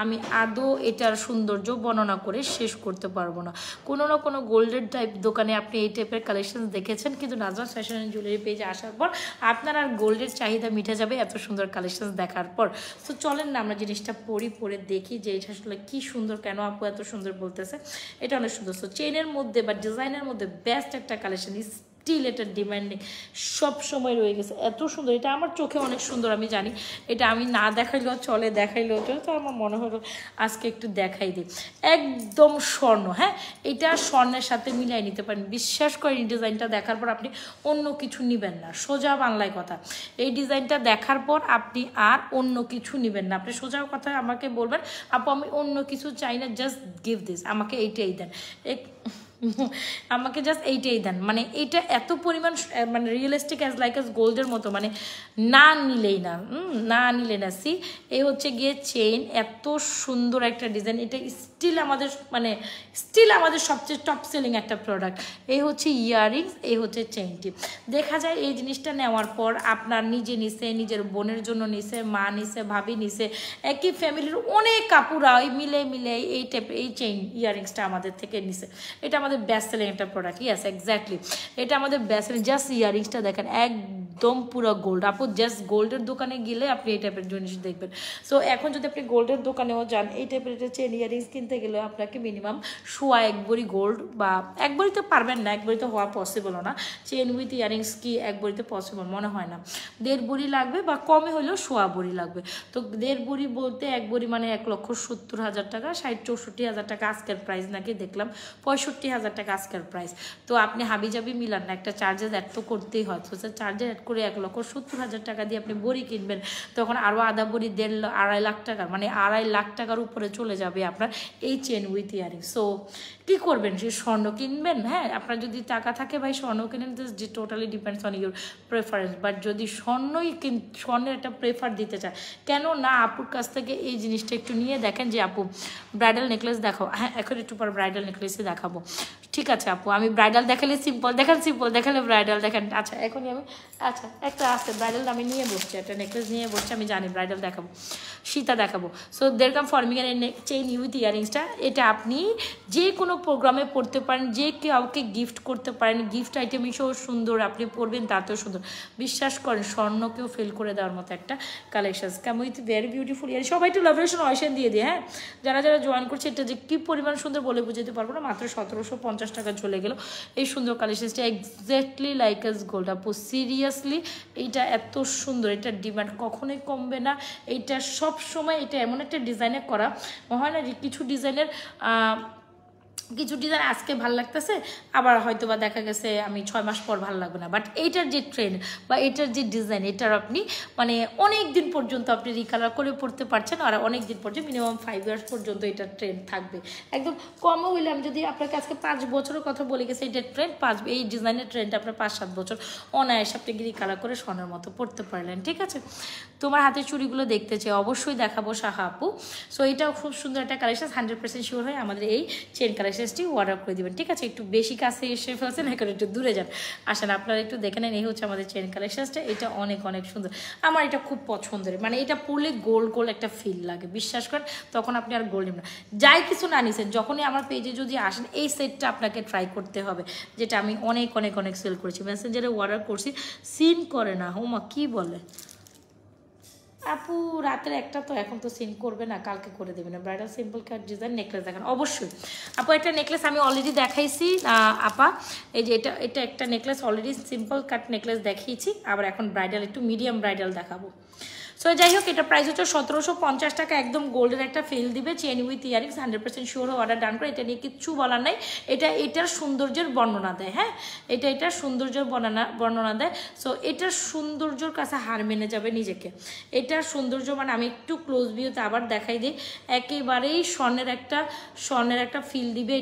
আমি আদৌ এটার সৌন্দর্য বর্ণনা করে শেষ করতে পারবো না। কোনো না কোনো গোল্ডের টাইপ দোকানে আপনি এই টাইপের কালেকশন দেখেছেন, কিন্তু নাজমাস ফ্যাশন অ্যান্ড জুয়েলারি পেজে আসার পর আপনার আর গোল্ডের চাহিদা মিটে যাবে এত সুন্দর কালেকশন দেখার পর। তো চলেন না আমরা জিনিসটা পরে দেখি যে এটা আসলে কী সুন্দর, কেন আপু এত সুন্দর বলতেছে। এটা অনেক সুন্দর। সো চেনের মধ্যে বা ডিজাইনের মধ্যে বেস্ট একটা কালেকশন, স্টিল এটা ডিমান্ডিং সব সময় রয়ে গেছে, এত সুন্দর। এটা আমার চোখে অনেক সুন্দর, আমি জানি এটা আমি না দেখাইলেও চলে, দেখাইলেও চলে, তো আমার মনে হলো আজকে একটু দেখাই দিই। একদম স্বর্ণ, হ্যাঁ এটা স্বর্ণের সাথে মিলাই নিতে পারেন, বিশ্বাস করেন ডিজাইনটা দেখার পর আপনি অন্য কিছু নেবেন না, সোজা বাংলায় কথা। এই ডিজাইনটা দেখার পর আপনি আর অন্য কিছু নেবেন না, আপনি সোজা কথায় আমাকে বলবেন আপু আমি অন্য কিছু চাই না, জাস্ট গিভ দিস, আমাকে এইটাই দেন, আমাকে জাস্ট এইটাই দেন। মানে এইটা এত পরিমাণ মানে রিয়েলিস্টিক অ্যাজ লাইক অ্যাজ গোল্ডের মতো, মানে না নিলেই না। সি এই হচ্ছে গিয়ে চেইন, এত সুন্দর একটা ডিজাইন, এটা স্টিল আমাদের সবচেয়ে টপ সেলিং একটা প্রোডাক্ট। এই হচ্ছে ইয়াররিংস, এই হচ্ছে চেইনটি। দেখা যায় এই জিনিসটা নেওয়ার পর আপনার নিজে নিছে, নিজের বোনের জন্য নিছে, মা নিছে, ভাবি নিছে, একই ফ্যামিলির অনেক কাপুরা ওই মিলে এই টাইপের এই চেইন ইয়াররিংসটা আমাদের থেকে নিছে। এটা আমাদের বেস্ট সেলিং একটা প্রোডাক্ট। ইয়েস এক্স্যাক্টলি, এটা আমাদের বেস্ট সেলিং। জাস্ট ইয়াররিংসটা দেখেন একদম পুরো গোল্ড। আপু জাস্ট গোল্ডের দোকানে গেলে আপনি এই টাইপের জিনিস দেখবেন। সো এখন যদি আপনি গোল্ডের দোকানেও যান, এই টাইপের একটা চেন ইয়াররিংস কিনতে গেলে আপনাকে মিনিমাম সোয়া 1 ভরি গোল্ড, বা 1 ভরিতে পারবেন না, 1 ভরিতে হওয়া পসিবলও না। চেন উইথ ইয়াররিংস কি 1 ভরিতে পসিবল মনে হয় না, 1.5 ভরি লাগবে, বা কমে হলেও সোয়া ভরি লাগবে। তো 1.5 ভরি বলতে 1 ভরি মানে 1,70,000 টাকা, 60-64,000 টাকা আজকের প্রাইস নাকি দেখলাম, 65,000 টাকা আজকের প্রাইস। তো আপনি হাবিজাবি মিলান না, একটা চার্জেস অ্যাড তো করতেই হয়। তো চার্জেস অ্যাড করে 1,70,000 টাকা দিয়ে আপনি বড়ি কিনবেন, তখন আরও আধা বড়ি 2.5 লাখ টাকা, মানে 2.5 লাখ টাকার উপরে চলে যাবে আপনার এই চেন উইথ ইয়ারিং। সো কী করবেন, সে স্বর্ণ কিনবেন, হ্যাঁ আপনার যদি টাকা থাকে ভাই স্বর্ণ কিনেন, যে totally depends on your preference. But যদি স্বর্ণের একটা প্রেফার দিতে চায়, কেন না আপুর কাছ থেকে এই জিনিসটা একটু নিয়ে দেখেন যে আপু ব্রাইডাল নেকলেস দেখাও। হ্যাঁ এখন একটু পর ব্রাইডাল নেকলেসই দেখাবো, ঠিক আছে আপু? আমি ব্রাইডাল দেখালে সিম্পল দেখালে ব্রাইডাল দেখেন। আচ্ছা এখনই আমি একটা আছে ব্রাইডাল, আমি নিয়ে বসছি, একটা নেকলেস নিয়ে বসছি, আমি জানি ব্রাইডাল দেখাবো, সীতা দেখাবো। সো দেরকাম ফর্মিং এর চেইন উইথ ইয়ারিংসটা, এটা আপনি যে কোনো প্রোগ্রামে পড়তে পারেন, যে কাউকে গিফট করতে পারেন, গিফট আইটেম হিসেবেও সুন্দর, আপনি পরবেন তাতেও সুন্দর। বিশ্বাস করেন স্বর্ণকেও ফেল করে দেওয়ার মতো একটা কালেকশন। কেমন উইথ ভেরি বিউটিফুল ইয়ারিং। সবাই একটু লাভরেশন অয়েশন দিয়ে দিয়ে, হ্যাঁ যারা জয়েন করছে, এটা যে কী পরিমাণ সুন্দর বলে বুঝতে পারবো না, মাত্র 1750 টাকা চলে গেল এই সুন্দর কালেকশনটা, এক্স্যাক্টলি লাইক এস গোল্ড। আপু সিরিয়াসলি এইটা এত সুন্দর, এটার ডিমান্ড কখনোই কমবে না। এইটা সব সময় এটা এমন একটা ডিজাইনে করা হয় না, যে কিছু ডিজাইনের কিছু ডিজাইন আজকে ভালো লাগতেছে, আবার হয়তো বা দেখা গেছে আমি 6 মাস পর ভালো লাগবে না। বাট এইটার যে ট্রেন্ড বা এটার যে ডিজাইন, এটার আপনি মানে অনেক দিন পর্যন্ত আপনি রিকালার করে পড়তে পারছেন, আর অনেক দিন পর্যন্ত মিনিমাম 5 ইয়ার্স পর্যন্ত এটার ট্রেন্ড থাকবে। একদম কমও হইলে আমি যদি আপনাকে আজকে 5 বছরের কথা বলে গেছে, এটার ট্রেন্ড এই ডিজাইনের ট্রেন্ড আপনার 5-7 বছর অনায়াসে আপনি রিকালার করে স্বর্ণের মতো পড়তে পারলেন। ঠিক আছে, তোমার হাতের চুড়িগুলো দেখতে চাই, অবশ্যই দেখাবো সাহা আপু। সো এটাও খুব সুন্দর একটা কালেকশন, 100% শিওর হয় আমাদের এই চেন কালেকশনটি অর্ডার করে দিবেন। ঠিক আছে, একটু বেশি কাছে এসে ফেলছেন, এখন একটু দূরে যান, আসেন আপনারা একটু দেখে নেন। এই হচ্ছে আমাদের চেন কালেকশনটা, এটা অনেক অনেক সুন্দর, আমার এটা খুব পছন্দের। মানে এটা পরলে গোল্ড গোল্ড একটা ফিল লাগে, বিশ্বাস করেন, তখন আপনি আর গোল্ড নেবেন না। যাই কিছু না নিছেন, যখনই আমার পেজে যদি আসেন, এই সেটটা আপনাকে ট্রাই করতে হবে, যেটা আমি অনেক অনেক অনেক সেল করেছি, মেসেঞ্জারে অর্ডার করছি, সিন করে না। হোমা কি বলে আপু, রাতের একটা তো এখন তো সিন করবে না, কালকে করে দেবে না। ব্রাইডাল সিম্পল কাট ডিজাইন নেকলেস দেখান, অবশ্যই আপু। একটা নেকলেস আমি অলরেডি দেখাইছি আপা, এই যে এটা একটা নেকলেস অলরেডি সিম্পল কাট নেকলেস দেখিয়েছি, আবার এখন ব্রাইডাল একটু মিডিয়াম ব্রাইডাল দেখাবো। সো যাই হোক, এটা প্রাইস হচ্ছে 1750 টাকা, একদম গোল্ডের একটা ফিল দিবে, chain with earrings, 100% sure order done করে। এটা নিয়ে কিচ্ছু বলার নাই, এটার সৌন্দর্যের বর্ণনা দেয়। হ্যাঁ, এটার সৌন্দর্যের বর্ণনা দেয়। সো এটার সৌন্দর্যর কাছে হার মেনে যাবে নিজেকে। এটার সৌন্দর্য মানে আমি একটু ক্লোজ ভিউতে আবার দেখাই দিই, একেবারেই স্বর্ণের একটা ফিল দিবে।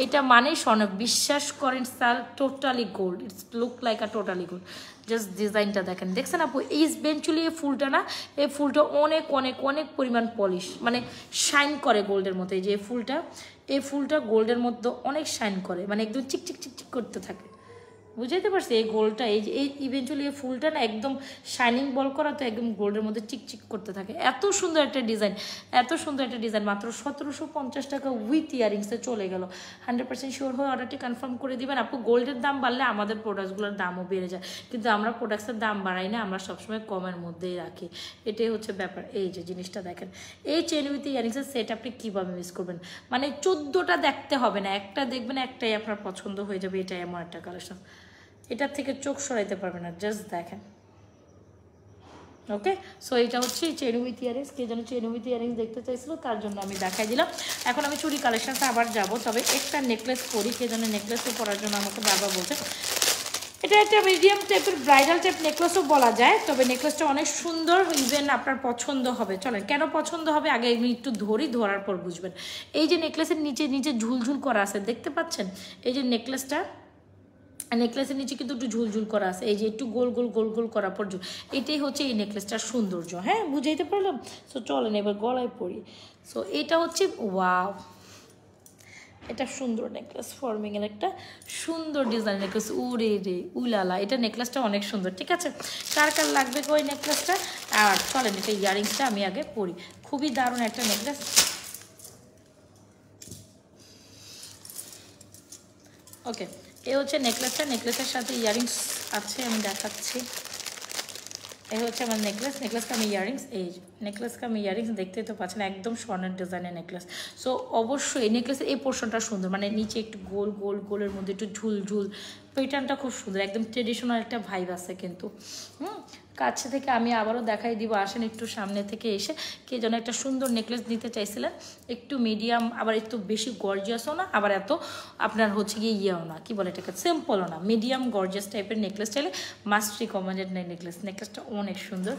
এটা মানেই স্বর্ণ, বিশ্বাস করেন sir, totally gold, it's look like a totally gold. Just ডিজাইনটা দেখেন আপু, এই ইভেন্চুয়ালি এই ফুলটা না, এই ফুলটা অনেক অনেক অনেক পরিমাণ পলিশ, মানে শাইন করে গোল্ডের মতো। এই যে এই ফুলটা গোল্ডের মধ্যে অনেক শাইন করে, মানে একদম চিকচিক চিকচিক করতে থাকে, বুঝাইতে পারছি? এই গোল্ডটা, এই ইভেন্চুয়ালি এই ফুলটা না একদম শাইনিং বল করা, তো একদম গোল্ডের মধ্যে চিকচিক করতে থাকে। এত সুন্দর একটা ডিজাইন, মাত্র 1750 টাকা উইথ ইয়ারিংসে চলে গেল। 100% শিওর হয়ে অর্ডারটি কনফার্ম করে দিবেন আপু। গোল্ডের দাম বাড়লে আমাদের প্রোডাক্টসগুলোর দামও বেড়ে যায়, কিন্তু আমরা প্রোডাক্টসের দাম বাড়াই না, আমরা সবসময় কমের মধ্যেই রাখি, এটাই হচ্ছে ব্যাপার। এই যে জিনিসটা দেখেন, এই চেন উইথ ইয়ারিংসের সেট আপনি কীভাবে মিস করবেন? মানে 14টা দেখতে হবে না, একটা দেখবেন, একটাই আপনার পছন্দ হয়ে যাবে। এটাই এমন একটা কালেকশন, এটার থেকে চোখ সরাইতে পারবে না, জাস্ট দেখেন। ওকে, সো এটা হচ্ছে চেন উইথ ইয়ারিংস। কে যেন চেন উইথ ইয়ারিংস দেখতে চাইছিল, তার জন্য আমি দেখাই দিলাম। এখন আমি চুড়ি কালেকশনটা আবার যাব, তবে একটা নেকলেস পরি, কে যেন নেকলেসও পরার জন্য আমাকে বাবা বলছে। এটা একটা মিডিয়াম টাইপের ব্রাইডাল টাইপ নেকলেসও বলা যায়, তবে নেকলেসটা অনেক সুন্দর, ইভেন আপনার পছন্দ হবে। চলেন, কেন পছন্দ হবে আগে আমি একটু ধরার পর বুঝবেন। এই যে নেকলেসের নিচে ঝুলঝুল করা আছে, দেখতে পাচ্ছেন? এই যে নেকলেসের নিচে কিন্তু একটু ঝুলঝুল করা আছে, এই যে একটু গোল গোল করা পর্যন্ত, এটাই হচ্ছে এই নেকলেসটার সৌন্দর্য। হ্যাঁ, বুঝাইতে পারলাম? সো চলেন এবার গলায় পরি। সো এটা হচ্ছে ওয়াও, এটা সুন্দর নেকলেস, ফর্মিংয়ের একটা সুন্দর ডিজাইন নেকলেস, উরে রে উলালা, এটা নেকলেসটা অনেক সুন্দর। ঠিক আছে, কার লাগবে ওই নেকলেসটা? আর চলেন এটা ইয়ারিংসটা আমি আগে পরি, খুবই দারুণ একটা নেকলেস। ওকে, এই হচ্ছে নেকলেসটা, নেকলেসের সাথে ইয়ারিংস আছে, আমি দেখাচ্ছি। এই হচ্ছে আমার নেকলেস কাম ইয়ারিংস। এই নেকলেস কাম ইয়ারিংস দেখতেই তো পাচ্ছেন, একদম স্বর্ণের ডিজাইনের নেকলেস। সো অবশ্যই নেকলেসের এই পোর্শনটা সুন্দর, মানে নিচে একটু গোলের মধ্যে একটু ঝুলঝুল, প্যাটার্নটা খুব সুন্দর, একদম ট্রেডিশনাল একটা ভাইব আছে কিন্তু। কাছে থেকে আমি আবারও দেখাই দিব, আসেন একটু সামনে থেকে এসে। কে যেন একটা সুন্দর নেকলেস নিতে চাইছিলেন, একটু মিডিয়াম, আবার একটু বেশি গর্জিয়াসও না, আবার এত আপনার হচ্ছে গিয়ে ইয়েও না, কি বলে এটাকে, সিম্পলও না, মিডিয়াম গর্জিয়াস টাইপের নেকলেস চাইলে মাস্ট রিকমেন্ডেড নেকলেসটা অনেক সুন্দর।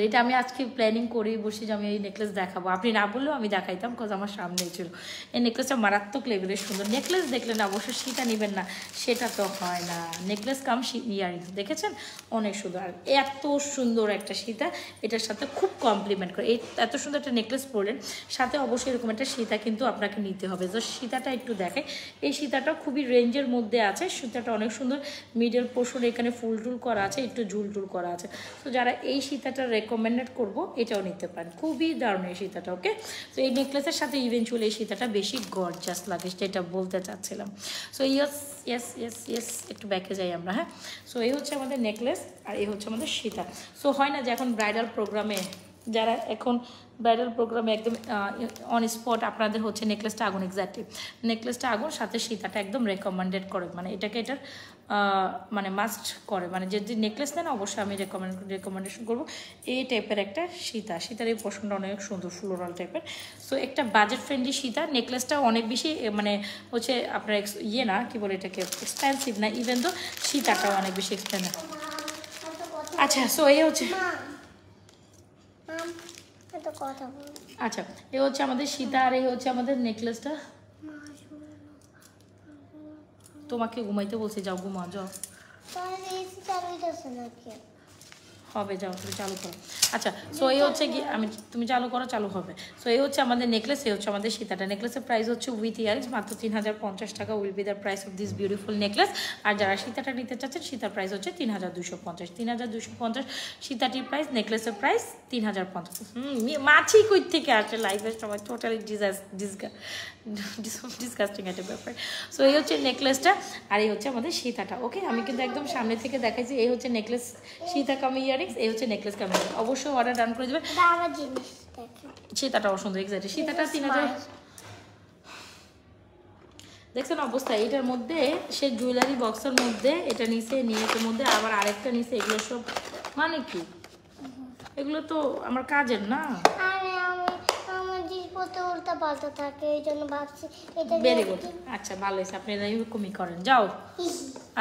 এটা আমি আজকে প্ল্যানিং করেই বসি যে আমি এই নেকলেস দেখাবো, আপনি না বললেও আমি দেখাইতাম, কজ আমার সামনেই ছিল। এই নেকলেসটা মারাত্মক লেভেলের সুন্দর। নেকলেস দেখলেন অবশ্যই সেটা নেবেন না, সেটা তো হয় না। নেকলেস কাম ইয়ারিংস দেখেছেন, অনেক সুন্দর। আর এত সুন্দর একটা সীতা এটার সাথে খুব কমপ্লিমেন্ট করে। এই এত সুন্দর একটা নেকলেস পরলেন, সাথে অবশ্যই এরকম একটা সীতা কিন্তু আপনাকে নিতে হবে। তো সীতাটা একটু দেখে, এই সীতাটা খুবই রেঞ্জের মধ্যে আছে, সীতাটা অনেক সুন্দর, মিডল পোর্শন এখানে ফুল টুল করা আছে, একটু ঝুল করা আছে। তো যারা এই সীতাটা রেকমেন্ডেড করবো, এটাও নিতে পারেন, খুবই দারুণ এই সীতাটা। ওকে, তো এই নেকলেসের সাথে ইভেনচুয়ালি এই সীতাটা বেশি গর্জাস লাগে, যেটা বলতে চাচ্ছিলাম। সো ইয়েস একটু ব্যাকে যাই আমরা। হ্যাঁ, সো এই হচ্ছে আমাদের নেকলেস, আর এই হচ্ছে আমাদের সীতা। সো হয় না যে এখন ব্রাইডাল প্রোগ্রামে যারা এখন ব্রাইডাল প্রোগ্রামে একদম অন স্পট আপনাদের হচ্ছে নেকলেসটা আগুন, এক্স্যাক্টলি নেকলেসটা আগুন, সাথে সীতাটা একদম রেকমেন্ডেড করে, মানে এটাকে এটার মানে মাস্ট করে, মানে যদি নেকলেস নেন অবশ্যই আমি রেকমেন্ডেশন করবো এই টাইপের একটা সীতার এই পোর্শনটা অনেক সুন্দর ফ্লোরাল টাইপের। সো একটা বাজেট ফ্রেন্ডলি সীতা, নেকলেসটা অনেক বেশি মানে হচ্ছে আপনার ইয়ে না কি বলে এটাকে এক্সপেন্সিভ না, ইভেন তো সীতাটাও অনেক বেশি এক্সপেন্সিভ। আচ্ছা সো এই হচ্ছে আচ্ছা এ হচ্ছে আমাদের সীতা, আর এই হচ্ছে আমাদের নেকলেসটা। তোমাকে ঘুমাইতে বলছি, যাও ঘুমা যাও, হবে যাও তুমি চালু করো। আচ্ছা সো এই হচ্ছে কি আমি তুমি চালু করো, চালু হবে। সো এই হচ্ছে আমাদের নেকলেস, এই হচ্ছে আমাদের সীতাটা। নেকলেসের প্রাইস হচ্ছে উইথ ইয়ারিংস মাত্র 3050 টাকা will be the price of this beautiful necklace. আর যারা সীতাটা নিতে চাচ্ছেন সীতার প্রাইস হচ্ছে 3250 সীতাটির প্রাইস, নেকলেসের প্রাইস 3050। মাছি কই থেকে আসে লাইফের সময়, টোটালি ডিসকাস্টিং একটা ব্যাপার। সো এই হচ্ছে নেকলেসটা, আর এই হচ্ছে আমাদের সীতাটা। ওকে আমি কিন্তু একদম সামনে থেকে দেখাইছি, এই হচ্ছে নেকলেস সীতা কামি ইয়ারিংস, এই হচ্ছে নেকলেস কামি ইয়ারিংস। অবশ্যই অর্ডার ডান করে দেবেন। সীতাটাও সুন্দর, এক্স্যাক্টলি সীতাটা 3000 দেখছেন অবস্থা। এটার মধ্যে সে জুয়েলারি বক্সের মধ্যে এটা নিচে নিয়ে এটার মধ্যে আবার আরেকটা নিচে, এগুলো সব মানে কি এগুলো তো আমার কাজের না, উল্টা পাল্টা থাকে, এই জন্য ভাবছি এটা ভেরি গুড। আচ্ছা ভালো হয়েছে, আপনি এরকমই করেন, যাও।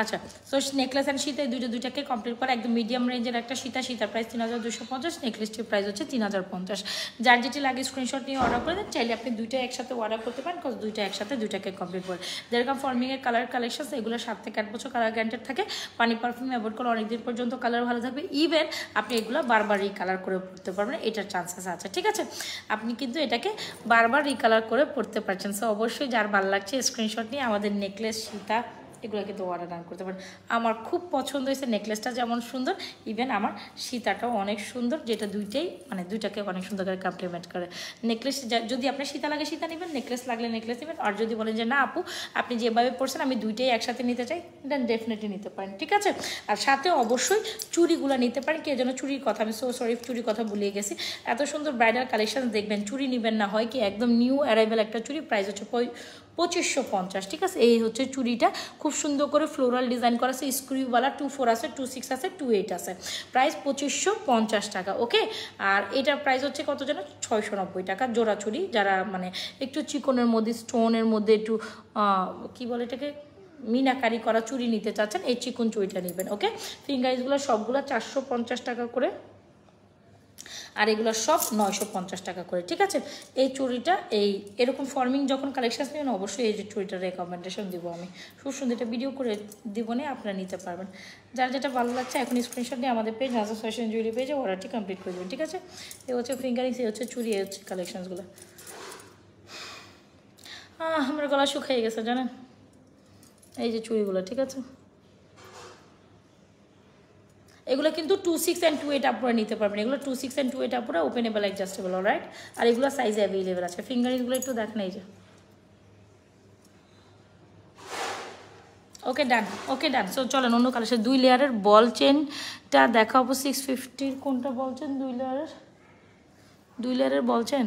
আচ্ছা সো নেকলেস অ্যান্ড সীতা দুইটাকে কমপ্লিট করে একদম মিডিয়াম রেঞ্জের একটা সীতার প্রাইস 3250, নেকলেসটির প্রাইস হচ্ছে 3050। যার যেটি লাগে স্ক্রিনশট নিয়ে অর্ডার করে দেন, চাইলে আপনি দুইটা একসাথে অর্ডার করতে পারেন, বিকজ দুইটা একসাথে দুইটাকে কমপ্লিট করে। যেরকম ফর্মিংয়ের কালার কালেকশন এগুলো 7 থেকে 8 বছর কালার গ্যারান্টেড থাকে, পানি পারফিউম অ্যাভয়েড করে অনেকদিন পর্যন্ত কালার ভালো থাকবে, ইভেন আপনি এগুলো বারবার রিকালার করে পড়তে পারবেন, এটার চান্সেস আছে, ঠিক আছে। আপনি কিন্তু এটাকে বারবার রিকালার করে পড়তে পারছেন। সো অবশ্যই যার ভালো লাগছে স্ক্রিনশট নিয়ে আমাদের নেকলেস সীতা এগুলো কিন্তু অর্ডার ডান করতে পারেন। আমার খুব পছন্দ হয়েছে, নেকলেসটা যেমন সুন্দর ইভেন আমার সীতাটাও অনেক সুন্দর, যেটা দুইটাই মানে দুইটাকে অনেক সুন্দর করে কমপ্লিমেন্ট করে। নেকলেস যদি আপনার সীতা লাগে সীতা নেবেন, নেকলেস লাগলে নেকলেস নেবেন, আর যদি বলেন যে না আপু আপনি যেভাবে পড়ছেন আমি দুইটাই একসাথে নিতে চাই, দেন ডেফিনেটলি নিতে পারেন, ঠিক আছে। আর সাথে অবশ্যই চুড়িগুলো নিতে পারেন। কে যেন চুড়ির কথা, আমি সরি চুড়ির কথা ভুলিয়ে গেছি। এত সুন্দর ব্রাইডাল কালেকশন দেখবেন, চুড়ি নেবেন না হয় কি একদম নিউ অ্যারাইভেল একটা চুড়ি, প্রাইস হচ্ছে 2550, ঠিক আছে। এই হচ্ছে চুড়িটা, খুব সুন্দর করে ফ্লোরাল ডিজাইন করা আছে, স্ক্রিউওয়ালা 24 আছে, 26 আছে, 28 আছে, প্রাইস 2550 টাকা। ওকে আর এটার প্রাইস হচ্ছে কত যেন 690 টাকা জোড়া চুড়ি। যারা মানে একটু চিকনের মধ্যে স্টোনের মধ্যে একটু কি বলে এটাকে মিনাকারি করা চুড়ি নিতে চাচ্ছেন, এই চিকন চুড়িটা নেবেন। ওকে ফিঙ্গারিজগুলো সবগুলো 450 টাকা করে, আর এগুলো সব 950 টাকা করে, ঠিক আছে। এই চুড়িটা এরকম ফর্মিং যখন কালেকশন নেবেন অবশ্যই এই যে চুড়িটার রেকমেন্ডেশন দিব আমি, খুব সুন্দর একটা ভিডিও করে দিব না, আপনারা নিতে পারবেন। যার যেটা ভালো লাগছে এখন স্ক্রিনশট নিয়ে আমাদের পেজ নাজুস ফ্যাশন জুয়েলারি পেজে অর্ডারটি কমপ্লিট করে দেবেন, ঠিক আছে। এই হচ্ছে ফিঙ্গারিংস, এই হচ্ছে চুড়ি, এই হচ্ছে কালেকশনসগুলো। আমার গলা শুকিয়ে গেছে জানেন, এই যে চুড়িগুলো, ঠিক আছে। এগুলো কিন্তু 26 and 28 আপুরা নিতে পারবেন, এগুলো 26 and 28 আপুরা ওপেনেবল অ্যাডজাস্টেবল, অলরাইট। আর এগুলো সাইজ অ্যাভেলেবেল আছে। ফিঙ্গারিংগুলো একটু দেখ না, এই যে ওকে ডান, ওকে ডান। সো চলেন অন্য কালেকশন। 2 লেয়ারের বল চেনটা দেখাবো 650। কোনটা বল চেন? 2 লেয়ারের বল চেন।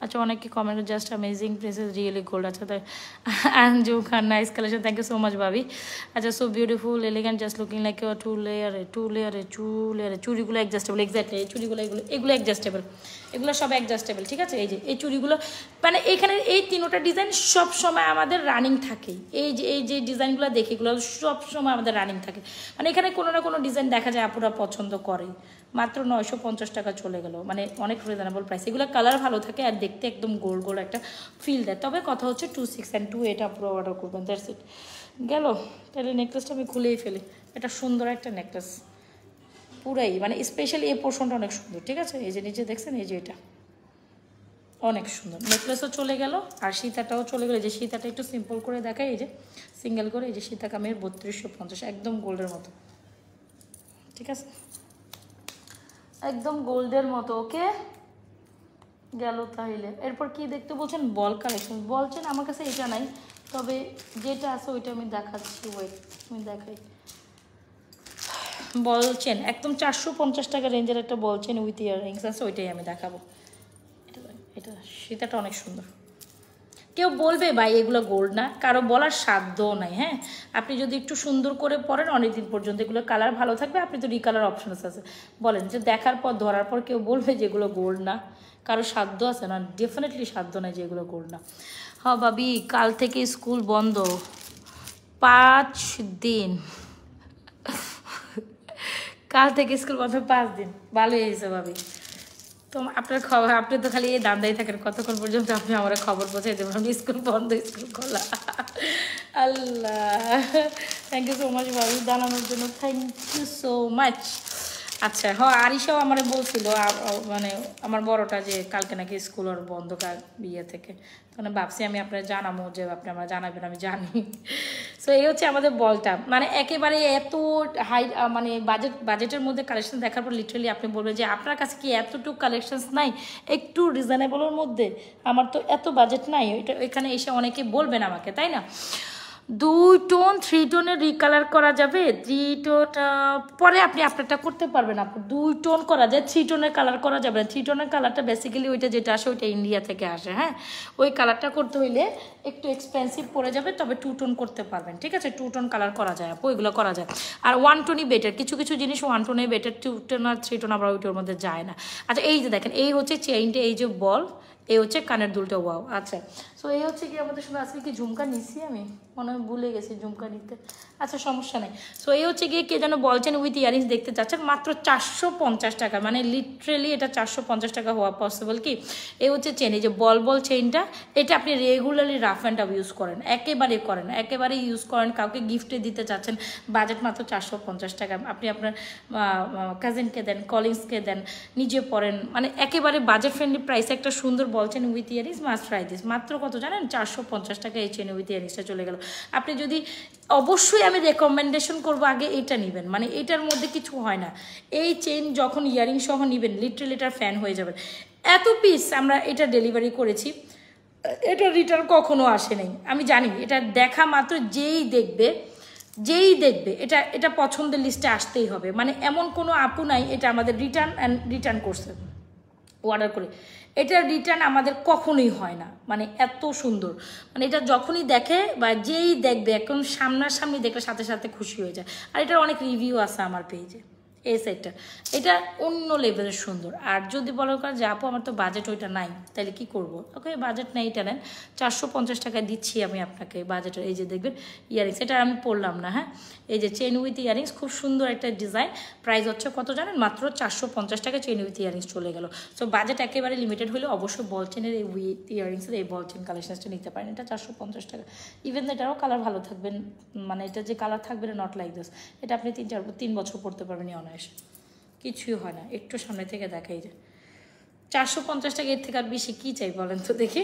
আচ্ছা অনেকে comment just amazing princess really gold. আচ্ছা তাই Anju Khan nice collection, thank you so much ভাবি। আচ্ছা so beautiful elegant just looking like you 2 লেয়ারে চুড়িগুলো অ্যাডজাস্টেবল, এক্স্যাক্টলি এই চুড়িগুলো এগুলো অ্যাডজাস্টেবল, এগুলো সব অ্যাডজাস্টেবল, ঠিক আছে। এই যে এই চুড়িগুলো মানে এখানে এই তিনোটা ডিজাইন সব সময় আমাদের রানিং থাকে, এই যে ডিজাইনগুলো দেখি এগুলো সব সময় আমাদের রানিং থাকে, মানে এখানে কোনো না কোনো ডিজাইন দেখা যায় আপুরা পছন্দ করে। মাত্র 950 টাকা চলে গেল, মানে অনেক রিজনেবল প্রাইস। এগুলো কালার ভালো থাকে আর দেখতে একদম গোল গোল একটা ফিল দেয়। তবে কথা হচ্ছে 26 and 28 আপুরা অর্ডার করবেন, দ্যাটস ইট। গেল তাহলে নেকলেসটা আমি খুলেই ফেলি। এটা সুন্দর একটা নেকলেস পুরাই, মানে স্পেশালি এই পোর্শনটা অনেক সুন্দর, ঠিক আছে। এই যে নিচে দেখছেন, এই যে এটা অনেক সুন্দর। নেকলেসও চলে গেল আর সীতাটাও চলে গেল। যে সীতাটা একটু সিম্পল করে দেখায়, এই যে সিঙ্গেল করে, এই যে সীতা কামের 3250, একদম গোল্ডের মতো, ঠিক আছে, একদম গোল্ডের মতো। ওকে গেল তাহলে। এরপর কি দেখতে বলছেন? বল কালেকশন। বলছেন আমার কাছে এটা নাই, তবে যেটা আছে ওইটা আমি দেখাচ্ছি, ওয়েট আমি দেখাই। বলছেন একদম 450 টাকা রেঞ্জের একটা বলছেন উইথ ইয়াররিংস আছে, ওইটাই আমি দেখাবো। এটা সীতাটা অনেক সুন্দর। কেউ বলবে ভাই এগুলো গোল্ড না, কারো বলার সাধ্যও নাই। হ্যাঁ, আপনি যদি একটু সুন্দর করে পরেন অনেকদিন পর্যন্ত এগুলো কালার ভালো থাকবে। আপনি তো রিকালার অপশনস আছে, বলেন যে দেখার পর ধরার পর কেউ বলবে যে এগুলো গোল্ড না, কারো সাধ্য আছে না? ডেফিনেটলি সাধ্য নাই যে এগুলো গোল্ড না। হ্যাঁ ভাবি, কাল থেকে স্কুল বন্ধ 5 দিন। কাল থেকে স্কুল বন্ধ 5 দিন, ভালোই হয়েছে ভাবি। তো আপনার খবর, আপনি তো খালি এই দান্দাই থাকেন কতক্ষণ পর্যন্ত আপনি আমার খবর পৌঁছাই দেবেন স্কুল বন্ধ স্কুল খোলা। আল্লাহ, থ্যাংক ইউ সো মাচ ভাবি জানানোর জন্য, থ্যাংক ইউ সো মাচ। আচ্ছা হ্যাঁ, আরিশাও আমার বলছিল মানে আমার বড়টা যে কালকে নাকি স্কুল ওর বন্ধ কাল বিয়ে থেকে, তখন ভাবছি আমি আপনার জানাবো, যে আপনি আমার জানাবেন আমি জানি। সো এই হচ্ছে আমাদের বলটা, মানে একেবারে এত হাই মানে বাজেটের মধ্যে কালেকশন দেখার পর লিটারালি আপনি বলবেন যে আপনার কাছে কি এতটুকু কালেকশনস নাই একটু রিজনেবলের মধ্যে? আমার তো এত বাজেট নাই। এটা এখানে এসে অনেকে বলবেন আমাকে, তাই না? 2 টোন 3 টোনের রিকালার করা যাবে। 3 টোন পরে আপনি আপনারটা করতে পারবেন। আপনি 2 টোন করা যায়, 3 টোনের কালার করা যাবে না। 3 টোনের কালারটা বেসিক্যালি ওইটা যেটা আসে ওইটা ইন্ডিয়া থেকে আসে। হ্যাঁ, ওই কালারটা করতে হইলে একটু এক্সপেন্সিভ পড়ে যাবে, তবে 2 টোন করতে পারবেন। ঠিক আছে, 2 টোন কালার করা যায় আপু, ওইগুলো করা যায়। আর 1 টোনই বেটার, কিছু কিছু জিনিস 1 টোনে বেটার, 2 টোন আর 3 টোন আবার ওইটার মধ্যে যায় না। আচ্ছা এই যে দেখেন, এই হচ্ছে চেইনটা, এই যে বল, এই হচ্ছে কানের দুলটা। ওয়াও, আচ্ছা। সো এই হচ্ছে কি আমাদের শুধু আজকে কি ঝুমকা নিচ্ছি, আমি মনে হয় ভুলে গেছি ঝুমকা নিতে। আচ্ছা সমস্যা নেই। সো এই হচ্ছে গিয়ে কে যেন বলছেন উইথ ইয়ারিংস দেখতে চাচ্ছেন মাত্র 450 টাকা, মানে লিটারেলি এটা 450 টাকা হওয়া পসিবল কি? এই হচ্ছে চেন, এই যে বল চেইনটা, এটা আপনি regularly rough and tough use করেন, একেবারে ইউজ করেন, কাউকে গিফটে দিতে চাচ্ছেন, বাজেট মাত্র 450 টাকা। আপনি আপনার কাজিনকে দেন, কলিংসকে দেন, নিজে পড়েন, মানে একেবারে বাজেট ফ্রেন্ডলি প্রাইসে একটা সুন্দর বলছেন with earrings. Must try this. মাত্র কত জানেন? 450 টাকা এই চেন উইথ ইয়ারিংসটা চলে গেল। আপনি যদি, অবশ্যই আমি রেকমেন্ডেশন করবো আগে এটা নেবেন, মানে এটার মধ্যে কিছু হয় না। এই চেন যখন ইয়ারিং সহ নেবেন লিটারালি এটার ফ্যান হয়ে যাবেন। এত পিস আমরা এটা ডেলিভারি করেছি, এটা রিটার্ন কখনো আসে নাই। আমি জানি এটা দেখা মাত্র যেই দেখবে এটা পছন্দের লিস্টে আসতেই হবে, মানে এমন কোনো আপু নাই এটা আমাদের রিটার্ন করছে অর্ডার করে। এটার রিটার্ন আমাদের কখনোই হয় না, মানে এত সুন্দর, মানে এটা যখনই দেখে বা যেই দেখবে এখন সামনাসামনি দেখলে সাথে সাথে খুশি হয়ে যায়। আর এটার অনেক রিভিউ আছে আমার পেজে। এই সেটটা এটা অন্য লেভেলের সুন্দর। আর যদি বলো যে আপু আমার তো বাজেট ওইটা নাই, তাহলে কি করব? ওকে, বাজেট নেই এটা নেন, 450 টাকায় দিচ্ছি আমি আপনাকে বাজেটের। এই যে দেখবেন ইয়ারিংস, এটা আমি পড়লাম না। হ্যাঁ, এই যে চেন উইথ ইয়ারিংস, খুব সুন্দর একটা ডিজাইন। প্রাইস হচ্ছে কত জানেন? মাত্র 450 টাকা চেন উইথ ইয়ারিংস চলে গেল। সো বাজেট একেবারে লিমিটেড হলে অবশ্যই বল চেনের এই উইথ ইয়ারিংসের এই বল চেন কালেকশনসটা নিতে পারেন। এটা 450 টাকা। ইভেন এটারও কালার ভালো থাকবেন, মানে এটা যে কালার থাকবে না, নট লাইক দিস। এটা আপনি 3 বছর পড়তে পারবেন অনায়াসে, কিছুই হয় না। একটু সামনে থেকে দেখাই যে 450 টাকা, এর থেকে আর বেশি কী চাই বলেন তো দেখি?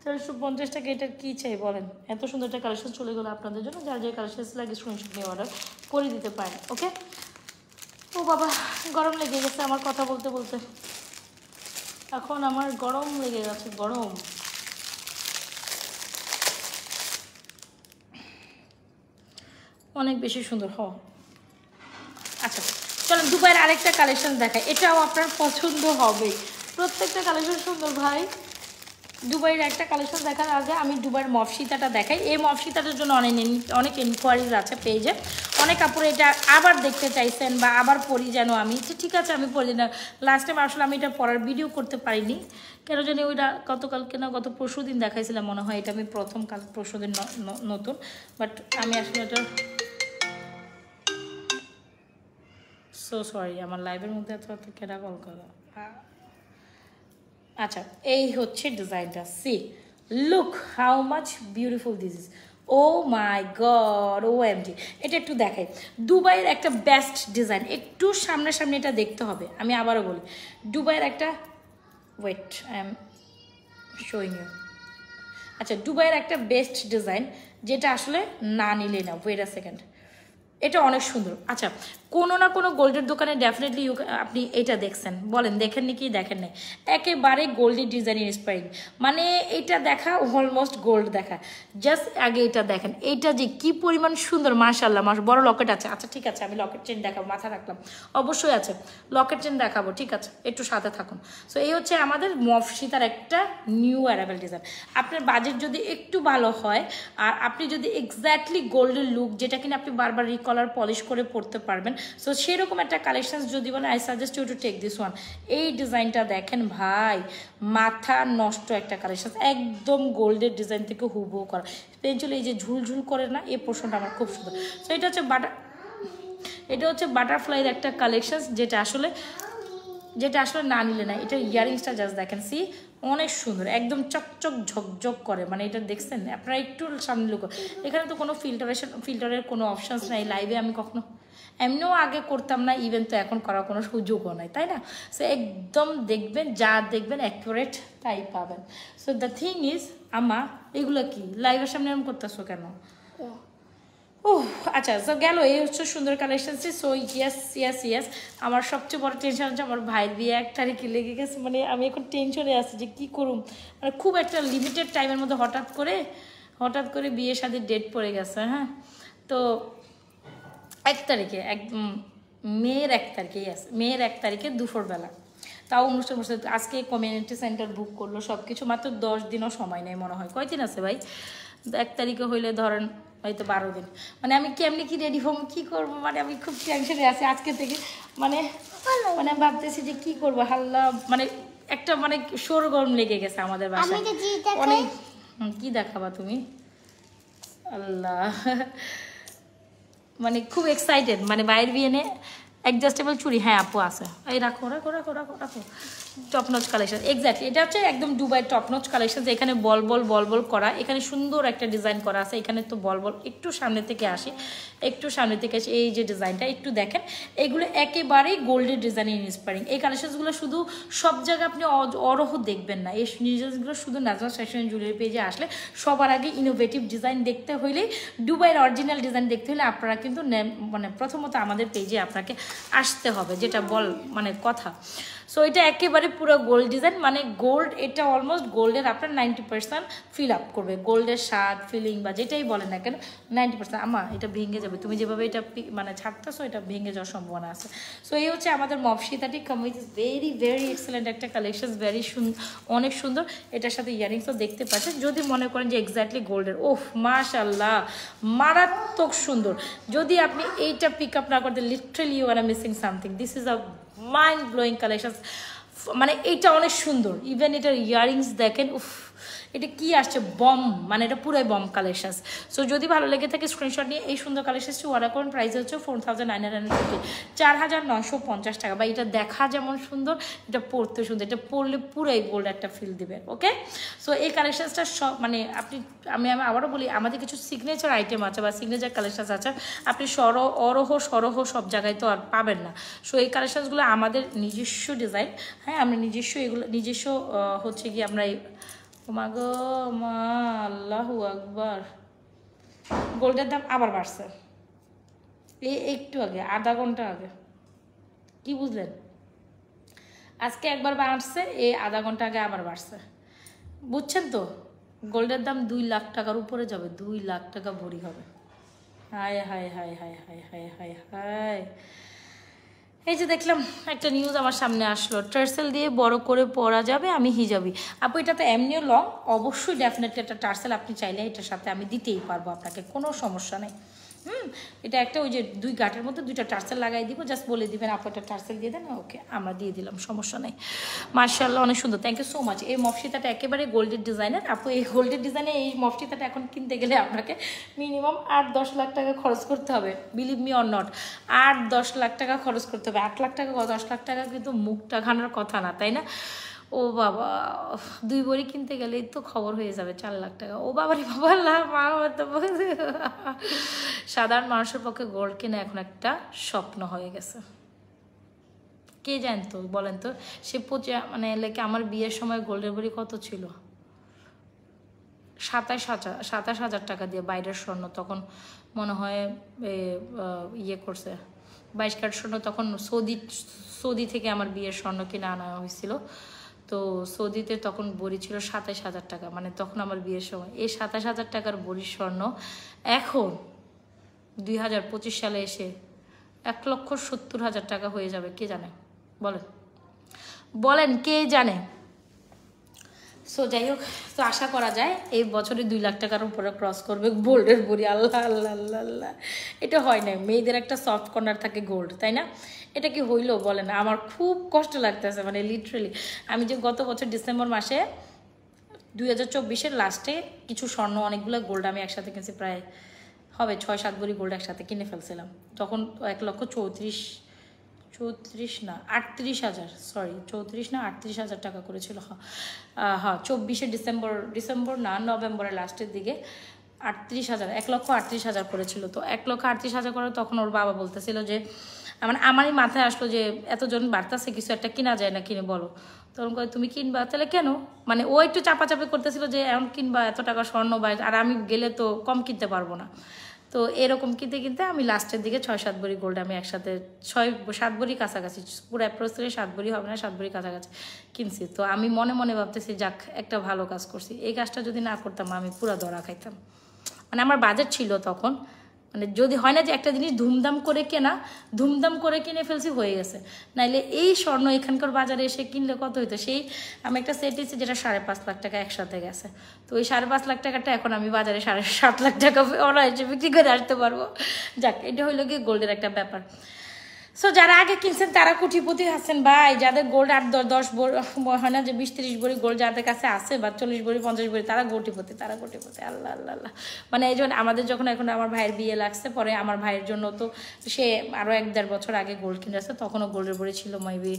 450 টাকা এটার কী চাই বলেন? এত সুন্দর একটা কালেকশন চলে গেলো আপনাদের জন্য। যার যে কালেকশন লাগে স্ক্রিনশট নিয়ে অর্ডার করে দিতে পারেন। ওকে। ও বাবা, গরম লেগে গেছে আমার কথা বলতে বলতে, এখন আমার গরম লেগে গেছে, গরম। অনেক বেশি সুন্দর। আচ্ছা চলেন দুবাইয়ের আরেকটা কালেকশন দেখাই, এটাও আপনার পছন্দ হবে। প্রত্যেকটা কালেকশন সুন্দর ভাই। দুবাইয়ের একটা কালেকশন দেখার আগে আমি দুবাইয়ের মফসিতাটা দেখাই। এই মফসিতাটার জন্য অনেক ইনকোয়ারিজ আছে পেজে। অনেক আপুরে এটা আবার দেখতে চাইছেন বা আবার পড়ি যেন আমি, ঠিক আছে আমি পড়ি না। লাস্ট টাইম আসলে আমি এটা পড়ার ভিডিও করতে পারিনি কেন জানি, ওইটা গতকালকে না গত পরশু দিন দেখাইছিলাম মনে হয়। এটা আমি প্রথম কাল পরশু দিন নতুন, বাট আমি আসলে এটা সো সরি, আমার লাইভের মধ্যে এত কেনা কল করা। আচ্ছা এই হচ্ছে ডিজাইনটা, see look how much beautiful this is. Oh my god, O MG. এটা একটু দেখাই, দুবাইয়ের একটা বেস্ট ডিজাইন। একটু সামনাসামনি এটা দেখতে হবে। আমি আবারও বলি, দুবাইয়ের একটা, wait I am showing you. আচ্ছা, দুবাইয়ের একটা বেস্ট ডিজাইন যেটা আসলে না নিলে না। ওয়েট আ সেকেন্ড, এটা অনেক সুন্দর। আচ্ছা, কোনো না কোনো গোল্ডের দোকানে ডেফিনেটলি আপনি এটা দেখছেন, বলেন দেখেননি কি দেখেন নাই? একেবারে গোল্ডের ডিজাইন ইন্সপায়ারিং, মানে এটা দেখা অলমোস্ট গোল্ড দেখা। জাস্ট আগে এটা দেখেন, এইটা যে কি পরিমাণ সুন্দর, মাশাআল্লাহ। বড় লকেট আছে, আচ্ছা ঠিক আছে আমি লকেট চেন দেখাবো, মাথা রাখলাম, অবশ্যই আছে লকেট চেন দেখাবো, ঠিক আছে একটু সাথে থাকুন। সো এই হচ্ছে আমাদের মফ সীতার একটা নিউ অ্যারাইভাল ডিজাইন। আপনার বাজেট যদি একটু ভালো হয় আর আপনি যদি এক্স্যাক্টলি গোল্ডের লুক, যেটা কিনা আপনি বারবার রিকলার পলিশ করে পড়তে পারবেন, সো সেরকম একটা কালেকশন যদি বলেন, I suggest you to take this one. এই ডিজাইনটা দেখেন ভাই, মাথা নষ্ট একটা কালেকশন, একদম গোল্ডের ডিজাইন থেকে হুবহু করা। পেন্সিল এই যে ঝুলঝুল করে না, এই পোর্শনটা আমার খুব সুন্দর। সো এটা হচ্ছে বাটারফ্লাইয়ের একটা কালেকশন, যেটা আসলে না নিলে না। এটা ইয়ারিংসটা জাস্ট দেখেন, সি অনেক সুন্দর, একদম চকচক ঝকঝক করে, মানে এটা দেখছেন আপনারা একটু সামনে লুক। এখানে তো কোনো ফিল্টারের কোনো অপশানস নাই। লাইভে আমি কখনো এমনিও আগে করতাম না, ইভেন তো এখন করার কোনো সুযোগও নাই, তাই না? সো একদম দেখবেন, যা দেখবেন অ্যাকুরেট তাই পাবেন। সো দ্য থিং ইজ, আমা এগুলো কি লাইভের সামনে এরকম করতেছো কেন? ও আচ্ছা, সো গেল, এই হচ্ছে সুন্দর কালেকশনসি। সো ইয়েস আমার সবচেয়ে বড় টেনশন হচ্ছে আমার ভাইয়ের বিয়ে 1 তারিখে লেগে গেছে। মানে আমি এখন টেনশনে আছি যে কী করুম, মানে খুব একটা লিমিটেড টাইমের মধ্যে হঠাৎ করে বিয়ে শাদির ডেট পড়ে গেছে। হ্যাঁ, তো 1 তারিখে মেয়ের 1 তারিখেই আছে, মেয়ের 1 তারিখে দুপুরবেলা, তাও অনুষ্ঠান বসে। আজকে কমিউনিটি সেন্টার বুক করলো, সব কিছু, মাত্র 10 দিনও সময় নেই মনে হয়। কয়দিন আছে ভাই? 1 তারিখে হইলে ধরেন হয়তো 12 দিন। মানে আমি কেমনি কি রেডি হবো, কী করবো, মানে আমি খুব টেনশনে আছি আজকে থেকে। মানে আমি ভাবতেছি যে কী করবো, হাল্লা মানে একটা মানে সরগরম লেগে গেছে আমাদের বাসায় অনেক। কি দেখাবা তুমি? আল্লাহ, মানে খুব এক্সাইটেড, মানে বাইরের বিয়ে নিয়ে। অ্যাডজাস্টেবল চুড়ি, হ্যাঁ আপু আছে, এই রাখো টপনচ কালেকশন। এক্স্যাক্টলি এটা হচ্ছে একদম দুবাই টপনচ কালেকশন। এখানে বল বল করা, এখানে সুন্দর একটা ডিজাইন করা আছে। এখানে তো বল একটু সামনে থেকে আসি, এই যে ডিজাইনটা একটু দেখেন, এগুলো একেবারেই গোল্ডের ডিজাইনের ইন্সপায়ারিং। এই কালেকশনসগুলো শুধু সব জায়গায় আপনি অরহ দেখবেন না, এই জিনিসগুলো শুধু নাজমা ফ্যাশন জুয়েলারি পেজে আসলে সবার আগে ইনোভেটিভ ডিজাইন দেখতে হইলে, দুবাইয়ের অরিজিনাল ডিজাইন দেখতে হলে আপনারা কিন্তু মানে প্রথমত আমাদের পেজে আপনাকে আসতে হবে, যেটা মানে কথা। সো এটা একেবারে পুরো গোল্ড ডিজাইন, মানে গোল্ড, এটা অলমোস্ট গোল্ডের আপনার 90% ফিল আপ করবে, গোল্ডের স্বাদ ফিলিং বা যেটাই বলেন না কেন 90%। আমা এটা ভেঙে যাবে, তুমি যেভাবে এটা মানে ছাড়তেছো এটা ভেঙে যাওয়ার সম্ভাবনা আছে। সো এই হচ্ছে আমাদের মফ সীতাটি কামিজ, ভেরি এক্সেলেন্ট একটা কালেকশন, অনেক সুন্দর। এটার সাথে ইয়ারিংসও দেখতে পাচ্ছেন, যদি মনে করেন যে এক্স্যাক্টলি গোল্ডের। ওহ মাশাআল্লাহ, মারাত্মক সুন্দর। যদি আপনি এইটা পিক আপ না করতে, literally you are missing something. This is a mind blowing collection, মানে এইটা অনেক সুন্দর। ইভেন এটার ইয়ারিংস দেখেন, উফ এটা কি আসছে, বম, মানে এটা পুরাই বম কালেকশন। সো যদি ভালো লেগে থাকে স্ক্রিনশট নিয়ে এই সুন্দর কালেকশনটি অর্ডার করুন। প্রাইস হচ্ছে 4950, 4950 টাকা। বা এটা দেখা যেমন সুন্দর, এটা পড়তে সুন্দর, এটা পড়লে পুরাই গোল্ড একটা ফিল দিবে। ওকে, সো এই কালেকশনসটা সব মানে আমি আবারও বলি, আমাদের কিছু সিগনেচার আইটেম আছে বা সিগনেচার কালেকশন আছে, আপনি সরহ সব জায়গায় তো আর পাবেন না। সো এই কালেকশনসগুলো আমাদের নিজস্ব ডিজাইন। হ্যাঁ, আমরা নিজস্ব হচ্ছে কি আমরা মা গো মা, আল্লাহু আকবার। গোল্ডের দাম আবার বাড়ছে, একটু আগে, আধা ঘন্টা আগে। কি বুঝলেন? আজকে একবার বাড়ছে, আধা ঘন্টা আগে আবার বাড়ছে, বুঝছেন তো? গোল্ডের দাম 2 লাখ টাকার উপরে যাবে, 2 লাখ টাকা ভরি হবে। হায় হায় হায় হায় হায় হায় হায় হায়। এই যে দেখলাম একটা নিউজ আমার সামনে আসলো, টার্সেল দিয়ে বড় করে পরা যাবে, আমি হিজাবি। আপু এটা তো এমনিও লং, অবশ্যই ডেফিনেটলি একটা টার্সেল আপনি চাইলে এটার সাথে আমি দিতেই পারবো আপনাকে, কোনো সমস্যা নেই। এটা একটা ওই যে 2 গাঁটের মধ্যে 2টা টার্সেল লাগাই দিব, জাস্ট বলে দিবেন আপু একটা টার্সেল দিয়ে দেন, ওকে আমরা দিয়ে দিলাম, সমস্যা নেই। মাশাআল্লাহ, অনেক সুন্দর, থ্যাংক ইউ সো মাচ। এই মফসিতাটা একেবারে গোল্ডের ডিজাইনের। আপু এই গোল্ডের ডিজাইনে এই মফসিতাটা এখন কিনতে গেলে আপনাকে মিনিমাম 8-10 লাখ টাকা খরচ করতে হবে, believe me or not. 8-10 lakh টাকা খরচ করতে হবে। 8 লাখ টাকা 10 লাখ টাকা কিন্তু মুখটা খানার কথা না, তাই না? ও বাবা, 2 বড়ি কিনতে গেলেই তো খবর হয়ে যাবে 4 লাখ টাকা। ও বাবা রে বাবা, সাধারণ মানুষের পক্ষে গোল্ড কেনা এখন একটা স্বপ্ন হয়ে গেছে। কে জানতো বলেন তো? সে মানে লেকে আমার বিয়ের সময় গোল্ডের বড়ি কত ছিল? 27,000 টাকা দিয়ে বাইরের স্বর্ণ, তখন মনে হয় ইয়ে করছে, 22 ক্যারেট স্বর্ণ তখন সৌদি থেকে আমার বিয়ের স্বর্ণ কিনে আনা হয়েছিল। তো সৌদিতে তখন ভরি ছিল 27,000 টাকা, মানে তখন আমার বিয়ের সময়। এই 27,000 টাকার ভরির স্বর্ণ এখন 2025 সালে এসে 1,70,000 টাকা হয়ে যাবে, কে জানে? বলেন বলেন, কে জানে? সো যাই হোক, তো আশা করা যায় এই বছরে 2 লাখ টাকার উপরে ক্রস করবে গোল্ডের ভরি। আল্লাহ আল্লাহ আল্লাহ আল্লাহ, এটা হয় না। মেয়েদের একটা সফট কর্নার থাকে গোল্ড, তাই না? এটা কি হইলো বলেন? আমার খুব কষ্ট লাগতেছে, মানে লিটারেলি। আমি যে গত বছর ডিসেম্বর মাসে 2024-এর লাস্টে কিছু স্বর্ণ, অনেকগুলো গোল্ড আমি একসাথে কিনেছি, প্রায় হবে 6-7 ভরি গোল্ড একসাথে কিনে ফেলছিলাম। তখন 1,34,000 না 38,000, সরি 34 না 38,000 টাকা করেছিল। হ্যাঁ 24শে ডিসেম্বর না নভেম্বরের লাস্টের দিকে 38,000, 1,38,000 করেছিল। তো 1,38,000 করে তখন ওর বাবা বলতেছিল যে, মানে আমারই মাথায় আসলো যে এতজন বাড়তেছে, কিছু একটা কিনা যায় না, কিনে বলো। তখন কয় তুমি কিনবা, তাহলে কেন? মানে ও একটু চাপাচাপি করতেছিল যে এমন কিনবা, এত টাকা স্বর্ণ বাই, আর আমি গেলে তো কম কিনতে পারবো না। তো এরকম কিনতে কিনতে আমি লাস্টের দিকে 6-7 ভরি গোল্ড আমি একসাথে 6-7 ভরি কাছাকাছি, পুরো অ্যাপ্রোচ থেকে 7 ভরি হবে না, 7 ভরি কাছাকাছি কিনছি। তো আমি মনে মনে ভাবতেছি যাক একটা ভালো কাজ করছি, এই কাজটা যদি না করতাম আমি পুরো ধরা খাইতাম। মানে আমার বাজেট ছিল তখন, মানে যদি হয় না যে একটা জিনিস ধুমধাম করে কিনে ফেলছি, হয়ে গেছে। নাইলে এই স্বর্ণ এখানকার বাজারে এসে কিনলে কত হইতো? সেই আমি একটা সেট দিচ্ছি যেটা 5.5 লাখ টাকা একসাথে গেছে। তো ওই 5.5 লাখ টাকাটা এখন আমি বাজারে 7.5 লাখ টাকা অনায়াসে বিক্রি করে আসতে পারবো। যাক, এটা হইলো গিয়ে গোল্ডের একটা ব্যাপার। সো যারা আগে কিনছেন তারা কোটিপতি আছেন ভাই, যাদের গোল্ড 8-10 হয় না যে 20-30 ভরি গোল্ড যাদের কাছে আছে, বা 40 ভরি 50 ভরি, তারা কোটিপতি। আল্লাহ আল্লাহ আল্লাহ। মানে এই জন্য আমাদের যখন এখন আমার ভাইয়ের বিয়ে লাগছে, পরে আমার ভাইয়ের জন্য তো সে আরও 1-1.5 বছর আগে গোল্ড কিনে আসছে, তখনও গোল্ডের ভরি ছিল মেবি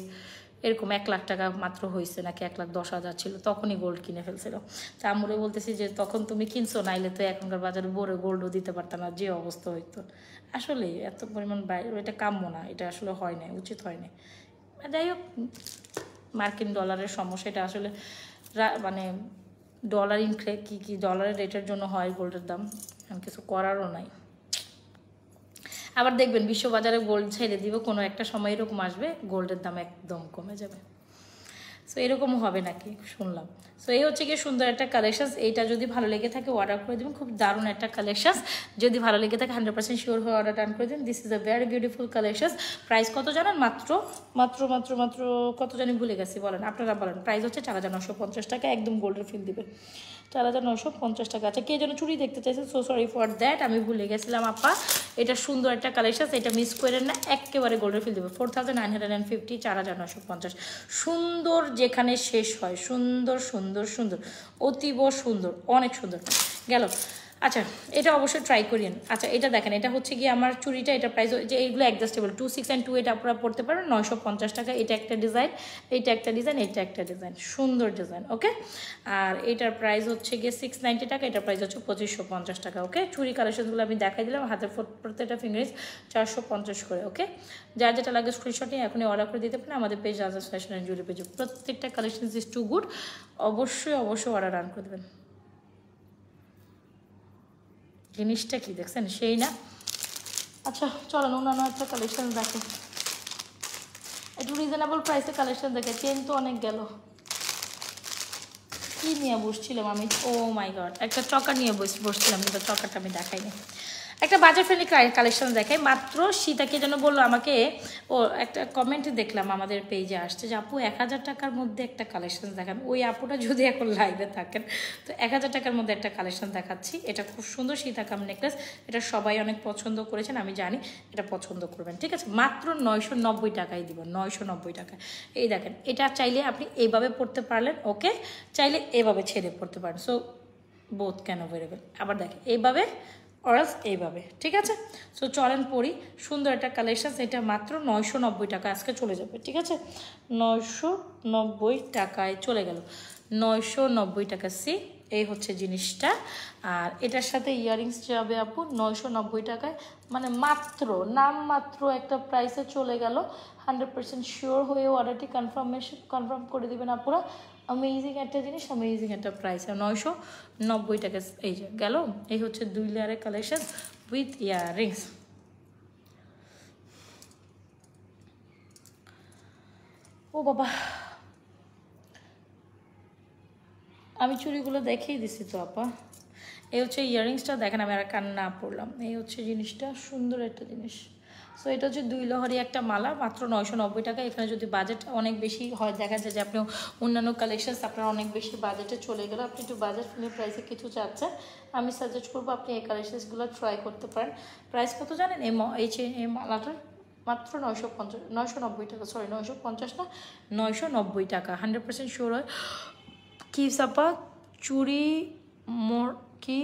এরকম 1 লাখ টাকা মাত্র হয়েছে, নাকি 1,10,000 ছিল, তখনই গোল্ড কিনে ফেলছিল। তা আমরে বলতেছি যে তখন তুমি কিনছো, নাইলে তো এখনকার বাজারে বড় গোল্ডও দিতে পারতাম না, যে অবস্থা হইতো। আসলে এত পরিমাণ এটা কাম্য না, এটা আসলে হয় না, উচিত হয় না। যাই হোক, মার্কিন ডলারের সমস্যা, এটা আসলে মানে ডলার কি ডলারের রেটের জন্য হয় গোল্ডের দাম, আমি কিছু করারও নাই। আবার দেখবেন বিশ্ববাজারে গোল্ড ছেড়ে দিব, কোনো একটা সময় এরকম আসবে গোল্ডের দাম একদম কমে যাবে। সো এরকমও হবে নাকি শুনলাম। সো এই হচ্ছে গিয়ে সুন্দর একটা কালেকশানস। এইটা যদি ভালো লেগে থাকে অর্ডার করে দেবেন, খুব দারুণ একটা কালেকশানস। যদি ভালো লেগে থাকে 100% শিওর হয়ে অর্ডার ডান করে দিন। This is a very beautiful collections. Price কত জানেন? মাত্র কত জানি ভুলে গেছি, বলেন আপনারা বলেন। প্রাইস হচ্ছে 4,950 টাকা, একদম গোল্ডের ফিল দিবে 4,950 টাকা। আচ্ছা, কে যেন চুড়ি দেখতে চাইছেন, সো সরি ফর দ্যাট, আমি ভুলে গেছিলাম আপা। এটা সুন্দর একটা কালেকশন, এটা মিস করেন না, একেবারে গোল্ডের ফিল দেবে 4,950, 4,950। সুন্দর যেখানে শেষ হয়, সুন্দর সুন্দর সুন্দর, অতীব সুন্দর, অনেক সুন্দর গেল। আচ্ছা, এটা অবশ্যই ট্রাই করিয়েন। আচ্ছা, এটা দেখেন, এটা হচ্ছে গিয়ে আমার চুড়িটা, এটা প্রাইস যে এইগুলো অ্যাডজাস্টেবল 2, 6 and 2, এটা আপনারা পড়তে পারবেন 950 টাকা। এটা একটা ডিজাইন, এইটা একটা ডিজাইন, এটা একটা ডিজাইন, সুন্দর ডিজাইন, ওকে। আর এটার প্রাইস হচ্ছে গিয়ে 690 টাকা, এটার প্রাইস হচ্ছে 2550 টাকা, ওকে। চুড়ি কালেকশনগুলো আমি দেখাই দিলাম, হাতের প্রত্যেকটা ফিঙ্গারিজ 450 করে, ওকে। যার যেটা লাগে স্ক্রিনশট নিয়ে এখনই অর্ডার করে দিতে পারেন আমাদের পেজ রাজা ফ্যাশন অ্যান্ড জুয়েলারি পেজে। প্রত্যেকটা কালেকশন ইজ টু গুড, অবশ্যই অর্ডার রান করে দেবেন। জিনিসটা কি দেখছেন, সেই না? আচ্ছা চলেন অন্যান্য একটা কালেকশন দেখে, একটু রিজনেবল প্রাইসে কালেকশন দেখে। চেন তো অনেক গেল, কি নিয়ে বসছিলাম আমি, ও মাই গড, একটা চকার নিয়ে বসছিলাম, কিন্তু চকারটা আমি দেখাইনি। একটা বাজার ফ্রেন্ডলি কালেকশন দেখাই মাত্র। সীতাকে যেন বললো আমাকে, ও একটা কমেন্টে দেখলাম আমাদের পেজে আসছে যে আপু 1,000 টাকার মধ্যে একটা কালেকশন দেখান। ওই আপুটা যদি এখন লাইভে থাকেন, তো 1,000 টাকার মধ্যে একটা কালেকশন দেখাচ্ছি। এটা খুব সুন্দর সীতাকাম নেকলেস, এটা সবাই অনেক পছন্দ করেছেন, আমি জানি এটা পছন্দ করবেন, ঠিক আছে। মাত্র 990 টাকাই দিব, 990 টাকা। এই দেখেন, এটা চাইলে আপনি এইভাবে পড়তে পারলেন, ওকে, চাইলে এভাবে ছেড়ে পড়তে পারেন। So both can available. আবার দেখেন এইভাবে অরাস এইভাবে, ঠিক আছে। সো চলেন পড়ি, সুন্দর একটা কালেকশন। এটা মাত্র 990 টাকা, আজকে চলে যাবে, ঠিক আছে। 990 টাকায় চলে গেল, 990 টাকা। সি, এই হচ্ছে জিনিসটা। আর এটার সাথে ইয়াররিংস যাবে আপু 990 টাকায়, মানে মাত্র নামমাত্র একটা প্রাইসে চলে গেল। 100% শিওর হয়ে অর্ডারটি কনফার্ম করে দেবেন আপুরা। অ্যামেজিং একটা জিনিস, অ্যামেজিং একটা প্রাইস, 990 টাকা। এই যে গেল, এই হচ্ছে 2 লেয়ারের কালেকশন উইথ ইয়াররিংস। ও বাবা, আমি চুড়িগুলো দেখিয়ে দিছি তো আপা। এই হচ্ছে ইয়াররিংসটা, দেখেন আমি আর কান্না পড়লাম। এই হচ্ছে জিনিসটা, সুন্দর একটা জিনিস। সো এটা হচ্ছে 2 লহরি একটা মালা, মাত্র 990 টাকা। এখানে যদি বাজেট অনেক বেশি হয়, দেখা যায় যে আপনি অন্যান্য কালেকশনস আপনার অনেক বেশি বাজেটে চলে গেল, আপনি একটু বাজেট ফ্রেন্ডলি প্রাইসে কিছু চাচ্ছেন, আমি সাজেস্ট করবো আপনি এই কালেকশনসগুলো ট্রাই করতে পারেন। প্রাইস কত জানেন এই মালাটার? মাত্র 990 টাকা, সরি 950 না, 990 টাকা। 100% শিওর হয়। কি সাপা চুড়ি মোর কি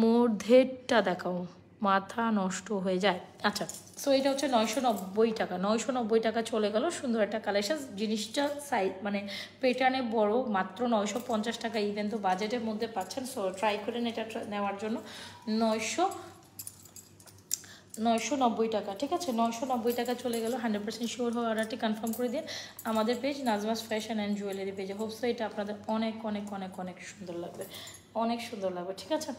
মধ্যেটা দেখাও, মাথা নষ্ট হয়ে যায়। আচ্ছা, সো এটা হচ্ছে 990 টাকা। 990 টাকা চলে গেল, সুন্দর একটা কালেকশন। জিনিসটা সাইজ মানে প্যাটার্নে বড়, মাত্র 950 টাকা। ইভেন তো বাজেটের মধ্যে পাচ্ছেন, সো ট্রাই করেন এটা নেওয়ার জন্য। 990 টাকা, ঠিক আছে? 990 টাকা চলে গেল। 100% শিওর হয়ে অর্ডারটি কনফার্ম করে দিন আমাদের page Nazma's fashion and jewellery পেজে। হোপসো এটা আপনাদের অনেক অনেক অনেক অনেক সুন্দর লাগবে, অনেক সুন্দর লাগবে, ঠিক আছে?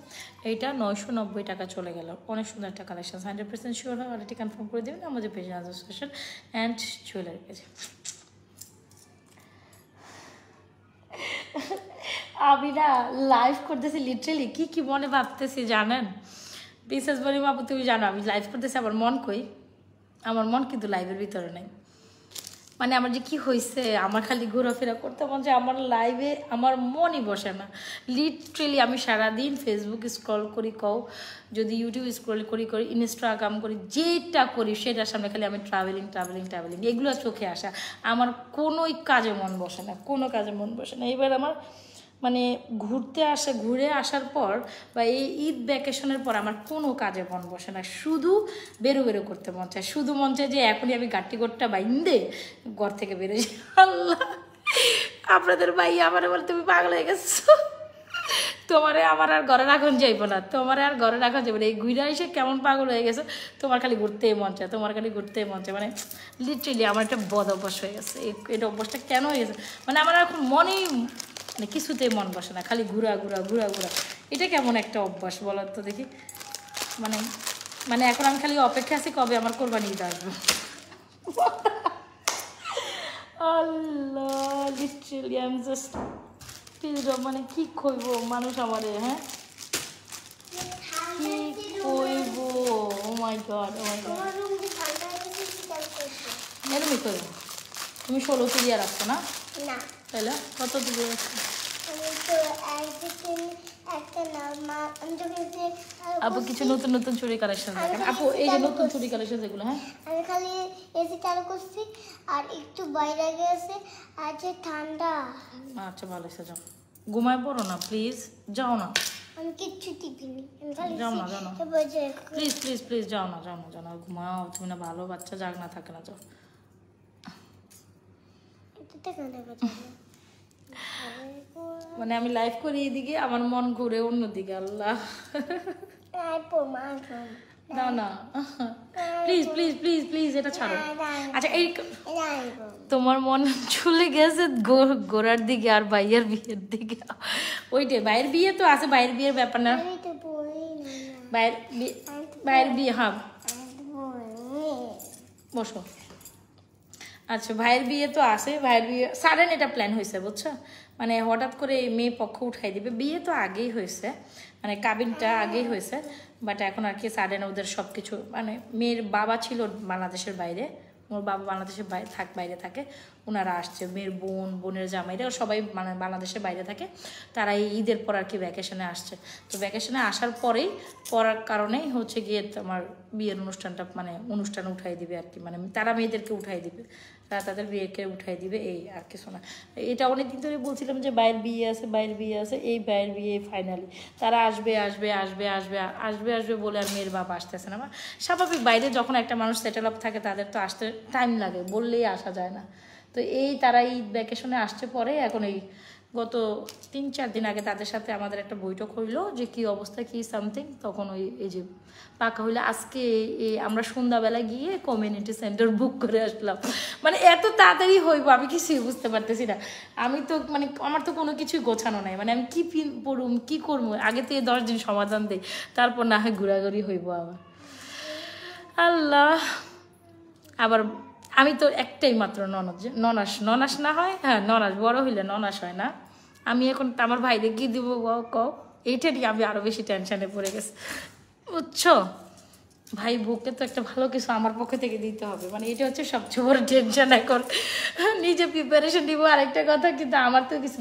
এইটা 990 টাকা চলে গেল, অনেক সুন্দর একটা কালেকশন। 100% শিওর হয়ে অর্ডারটি কনফার্ম করে দেবেন আমাদের page Nazma's fashion and jewellery পেজে। আমি না লাইভ করতেছি, লিটারেলি কি কি মনে ভাবতেছি জানেন? বিশ্বাস করি বাবু, তুমি জানো আমি লাইভ করতেছি, আমার মন কই? আমার মন কিন্তু লাইভের ভিতরে নেই। মানে আমার যে কি হয়েছে, আমার খালি ঘোরাফেরা করতে মন চায়, আমার লাইভে আমার মনই বসে না। লিটারেলি আমি সারাদিন ফেসবুক স্ক্রল করি, যদি ইউটিউব স্ক্রল করি, ইনস্টাগ্রাম করি, যেটা করি সেটার সামনে খালি আমি ট্রাভেলিং এগুলো চোখে আসা। আমার কোনোই কাজে মন বসে না, কোনো কাজে মন বসে না। এবার আমার মানে ঘুরে আসার পর বা এই ঈদ ভ্যাকেশনের পর আমার কোনো কাজে মন বসে না, শুধু বেরো করতে মন চায়, শুধু মন চায় যে এখনই আমি গাট্টি বাইন্দে ঘর থেকে বেরোই। আল্লাহ, আপনাদের ভাই আমার বলে তুমি পাগল হয়ে গেছো, তোমারে আমার আর ঘরে রাখন যাইব না, এই ঘুরে এসে কেমন পাগল হয়ে গেছে, তোমার খালি ঘুরতেই মন চায়, মানে লিটারেলি আমার একটা বদ অভ্যাস হয়ে গেছে। এটা অভ্যাসটা কেন হয়ে গেছে মানে আমার এখন মনেই মানে কিছুতেই মন বসে না, খালি ঘুরা। এটা কেমন একটা অভ্যাস বলার তো দেখি। মানে মানে এখন আমি খালি অপেক্ষা আছি কবে আমার কোরবানি ঈদ আসবে। আল্লাহ, লিটারেলি আই এম জাস্ট মানে কি কইব মানুষ আমারে, হ্যাঁ কি কইব? ও মাই গড, এরকমই কইব। তুমি 16 দিয়ে রাখছো না? তাহলে কত দিয়ে রাখছো? আপু কিছু নতুন চুড়ি কালেকশন দেখেন আপু, এই যে নতুন চুড়ি কালেকশন যেগুলো, হ্যাঁ
আমি খালি এসি চালু করছি আর একটু বাইরে গেছে, আজকে ঠান্ডা।
আচ্ছা ভালো আছে, যাও ঘুমায় পড়ো না প্লিজ, যাও না।
আমি কিচ্ছু টিপিনি, আমি খালি
যাও না প্লিজ যাও না ঘুমাও, তুমি না ভালো বাচ্চা, জাগ না থাকে না, যাও। মানে আমি লাইভ করি এদিকে, আমার মন ঘুরে অন্যদিকে। আল্লাহ, দাও না প্লিজ এটা ছাড়ো। আচ্ছা, এই তোমার মন চলে গেছে গোড়ার দিকে আর ভাইয়ের বিয়ের দিকে। ওইটাই, ভাইয়ের বিয়ে তো আছে, ভাইয়ের বিয়ের ব্যাপার না, ভাইয়ের বিয়ে, হ্যাঁ বসো। আচ্ছা, ভাইয়ের বিয়ে তো আছে, ভাইয়ের বিয়ে সাডেন এটা প্ল্যান হয়েছে বুঝছো, মানে হঠাৎ করে মেয়ে পক্ষ উঠাই দিবে। বিয়ে তো আগেই হয়েছে, মানে কাবিনটা আগেই হয়েছে, বাট এখন আর কি সাডেন ওদের সব কিছু, মানে মেয়ের বাবা ছিল বাংলাদেশের বাইরে, ওর বাবা বাংলাদেশের বাইরে থাকে, ওনারা আসছে, মেয়ের বোনের জামাইরা সবাই মানে বাংলাদেশের বাইরে থাকে, তারা এই ঈদের পর আর কি ভ্যাকেশনে আসছে। তো ভ্যাকেশনে আসার পড়ার কারণেই হচ্ছে গিয়ে তোমার বিয়ের অনুষ্ঠানটা মানে অনুষ্ঠান উঠাই দিবে আর কি, মানে তারা মেয়েদেরকে উঠাই দিবে, তারা তাদের বিয়েকে উঠাই দিবে, এই আর কিছু না। এটা অনেকদিন ধরে বলছিলাম যে বাইরের বিয়ে আছে, এই বাইরের বিয়ে ফাইনালি তারা আসবে বলে আর মেয়ের বাবা আসতেছে না। স্বাভাবিক, বাইরে যখন একটা মানুষ সেটেল আপ থাকে তাদের তো আসতে টাইম লাগে, বললেই আসা যায় না। তো এই তারা এই ভ্যাকেশনে আসছে পরে, এখন এই গত 3-4 দিন আগে তাদের সাথে আমাদের একটা বৈঠক হইলো যে কি অবস্থা কি সামথিং, তখন এই যে পাকা হইলো। আজকে আমরা সন্ধ্যাবেলা গিয়ে কমিউনিটি সেন্টার বুক করে আসলাম। মানে এত তাড়াতাড়ি হইব আমি কিছুই বুঝতে পারতেছি না। আমি তো মানে আমার তো কোনো কিছুই গোছানো নাই, মানে আমি কি পড়ুম কি করবো, আগে থেকে 10 দিন সমাধান দেই, তারপর না হয় ঘোরাঘুরি হইব। আবার আমি তো একটাই মাত্র ননদ, ননাস, ননাস না হয়, হ্যাঁ ননাস, বড় হইলে ননাস হয় না। আমি এখন আমার ভাইদের কি দিব কও, এইটা নিয়ে আমি আরো বেশি টেনশনে পড়ে গেছি, বুঝছো? ভাই বউকে তো একটা ভালো কিছু আমার পক্ষ থেকে দিতে হবে, মানে এটা হচ্ছে সবচেয়ে বড় টেনশন এখন। নিজে প্রিপারেশন দিব আরেকটা কথা, কিন্তু আমার তো কিছু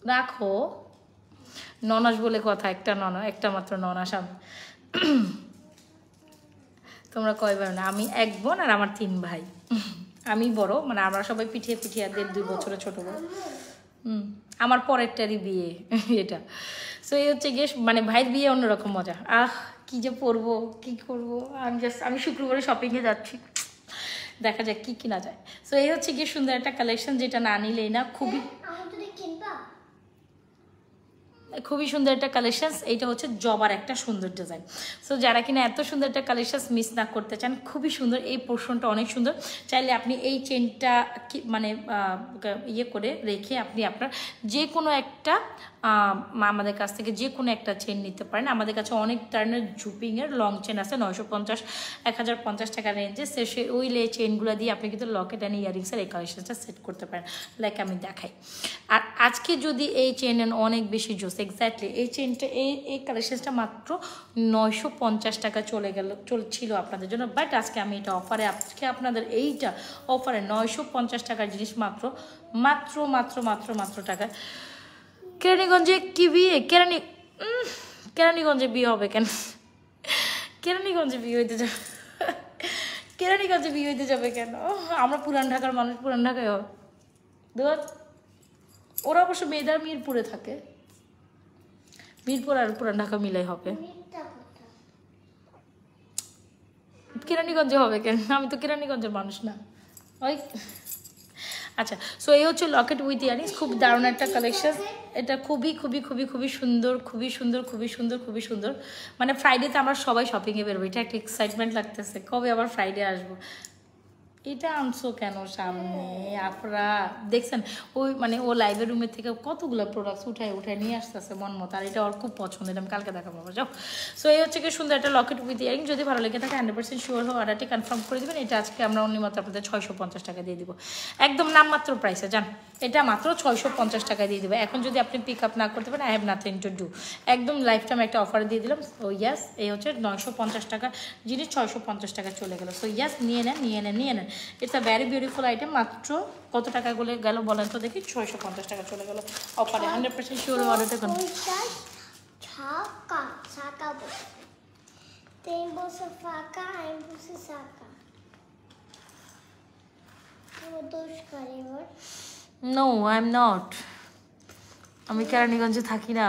রাখো, ননাস বলে কথা, একটা মাত্র ননাস আমি। তোমরা কয় ভাই না? আমি এক বোন আর আমার 3 ভাই। আমি বড়, মানে আমরা সবাই পিঠিয়ে পিঠিয়ে 1.5-2 বছরের ছোট বড়। আমার পরেরটারই বিয়ে এটা। সো এই হচ্ছে গিয়ে মানে ভাইয়ের বিয়ে অন্যরকম মজা। কি যে পরবো, কি করবো, আমি শুক্রবারে শপিংয়ে যাচ্ছি, দেখা যাক কি কিনা যায়। সো এই হচ্ছে গিয়ে সুন্দর একটা কালেকশন, যেটা না নিলেই না। খুবই সুন্দর একটা কালেকশন। এইটা হচ্ছে জবার একটা সুন্দর ডিজাইন। সো যারা কিনা এত সুন্দর একটা কালেকশন মিস না করতে চান, খুবই সুন্দর, এই পোর্শনটা অনেক সুন্দর। চাইলে আপনি এই চেনটা মানে ইয়ে করে রেখে আপনি আপনার যে কোনো একটা আমাদের কাছ থেকে যে কোনো একটা চেন নিতে পারেন। আমাদের কাছে অনেক ধরনের জুপিংয়ের লং চেন আছে, 950 1050 টাকা রেঞ্জে। সে ওই চেনগুলো দিয়ে আপনি কিন্তু লকেট অ্যান্ড ইয়ারিংসের এই কালেকশনটা সেট করতে পারেন, লাইক আমি দেখাই। আর আজকে যদি এই চেন অনেক বেশি জোস, এক্স্যাক্টলি এই চেনটা এই কালেকশনটা মাত্র 950 টাকা চলছিল আপনাদের জন্য, বাট আজকে আমি এটা অফারে, আজকে আপনাদের এইটা অফারে 950 টাকার জিনিস মাত্র মাত্র মাত্র মাত্র মাত্র টাকা। কেরানীগঞ্জে কি বিয়ে? কেরানীগঞ্জে বিয়ে হবে কেন? কেরানীগঞ্জে বিয়ে হইতে যাবে, কেরানীগঞ্জে বিয়ে হইতে যাবে কেন? আমরা পুরান ঢাকার মানুষ, পুরান ঢাকায় হবে। ওরা অবশ্য মেয়েদার মিরপুরে থাকে, মিরপুর আর পুরান ঢাকা মিলাই হবে। কেরানীগঞ্জে হবে কেন? আমি তো কেরানীগঞ্জের মানুষ না। ওই আচ্ছা, সো এই হচ্ছে লকেট উইথ ইয়ারিংস, খুব দারুণ একটা কালেকশন। এটা খুবই খুবই খুবই খুবই সুন্দর, খুবই সুন্দর, খুবই সুন্দর, খুবই সুন্দর। মানে ফ্রাইডেতে আমরা সবাই শপিংয়ে বেরোবো, এটা একটা এক্সাইটমেন্ট লাগতেছে, কবে আবার ফ্রাইডে আসবো। এটা আনছো কেন সামনে? আপনারা দেখছেন ওই মানে ও লাইভের রুমের থেকে কতগুলো প্রোডাক্টস উঠায় নিয়ে আসতেছে মন মতো, আর এটা ওর খুব পছন্দ, এটা আমি কালকে দেখাবো। যাও, সো এই হচ্ছে কি সুন্দর একটা লকেট উইথ ইয়ারিং। যদি ভালো লেগে থাকে 100% শিওর হয়ে অর্ডারটি কনফার্ম করে দেবেন। এটা আজকে আমরা অন্যমাত্র আপনাদের 650 টাকা দিয়ে দিব, একদম নামমাত্র প্রাইসে। যান, এটা মাত্র 650 টাকা দিয়ে দেবে। এখন যদি আপনি পিক আপ না করতে পারেন, I have nothing to do, একদম লাইফ টাইম একটা অফার দিয়ে দিলাম। ও ইয়াস, এই হচ্ছে 950 টাকা জিনিস 650 টাকা চলে গেল। সো ইয়াস, নিয়ে নেন। It's a very beautiful item. মাত্র কত টাকা বলে গেল বলেন তো দেখি? 650 টাকা চলে গেল অফারে। 100% শিওর অর্ডারটা করুন। No, I am not. আমি কেরানীগঞ্জে থাকি না।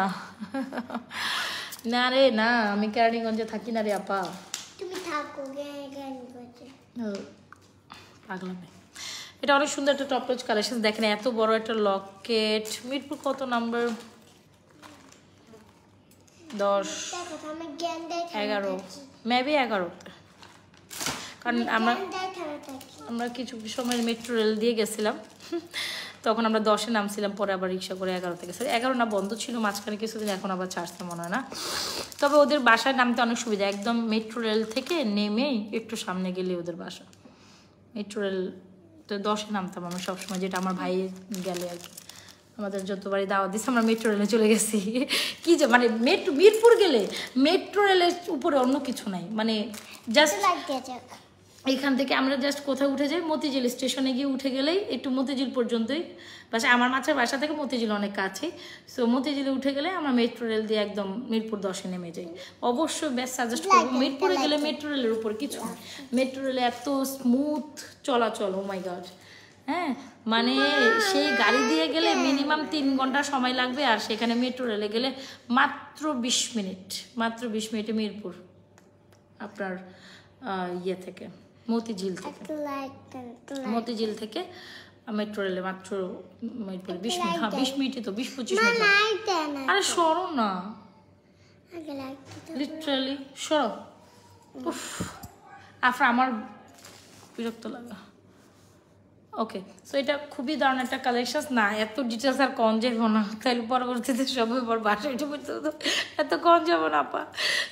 না রে না, আমি কেরানীগঞ্জে থাকি না রে আপা।
তুমি থাকো কেরানীগঞ্জে।
পাগলামে। এটা অনেক সুন্দর একটা টপ টচ কালেকশন। দেখেন এত বড় একটা লকেট। মিরপুর কত নাম্বার? 10 11 মেবি 11। কারণ আমরা কিছু সময় মেট্রো রেল দিয়ে গেছিলাম, তখন আমরা 10-এ নামছিলাম, পরে আবার রিক্সা করে 11-তে গেছি। 11 না, বন্ধ ছিল মাঝখানে কিছুদিন, এখন আবার ছাড়তে মনে হয় না। তবে ওদের বাসায় নামতে অনেক সুবিধা, একদম মেট্রো রেল থেকে নেমেই একটু সামনে গেলে ওদের বাসা। মেট্রো রেল তো 10-এ নামতাম আমরা সবসময়, যেটা আমার ভাই গেলে আর কি। আমাদের যতবারই দাওয়াত দিচ্ছে আমরা মেট্রো রেলে চলে গেছি। কি যে মানে মিরপুর গেলে মেট্রো রেলের উপরে অন্য কিছু নাই, মানে জাস্ট এখান থেকে আমরা জাস্ট কোথায় উঠে যাই, মতিঝিল স্টেশনে গিয়ে উঠে গেলেই একটু মতিঝিল পর্যন্তই বাসা। আমার মাছের বাসা থেকে মতিঝিল অনেক কাছে। সো মতিঝিলে উঠে গেলে আমরা মেট্রো রেল দিয়ে একদম মিরপুর 10-এ নেমে যাই। অবশ্যই বেস্ট সাজেস্ট করবো, মিরপুরে গেলে মেট্রো রেলের উপর কিছু না। মেট্রো রেলে এত স্মুথ চলাচল, ও মাই গড। হ্যাঁ, মানে সেই গাড়ি দিয়ে গেলে মিনিমাম 3 ঘন্টা সময় লাগবে, আর সেখানে মেট্রো রেলে গেলে মাত্র 20 মিনিট, মাত্র 20 মিনিটে মিরপুর আপনার ইয়ে থেকে মতিঝিল থেকে মেট্রো রেলে মাত্র 20 মিনিট। হ্যাঁ, 20 মিনিটই তো, 20-25 মিনিট। আরে সরো না, লিটারালি সরো। উফ, আমার বিরক্ত লাগা। ওকে, সো এটা খুবই দারুণ একটা কালেকশন। না এত ডিটেলস আর কম যাবো না, তাহলে পরবর্তীতে সবাই পর বাসায় উঠে পড়তে হতো, এত কম যাবো না আপা।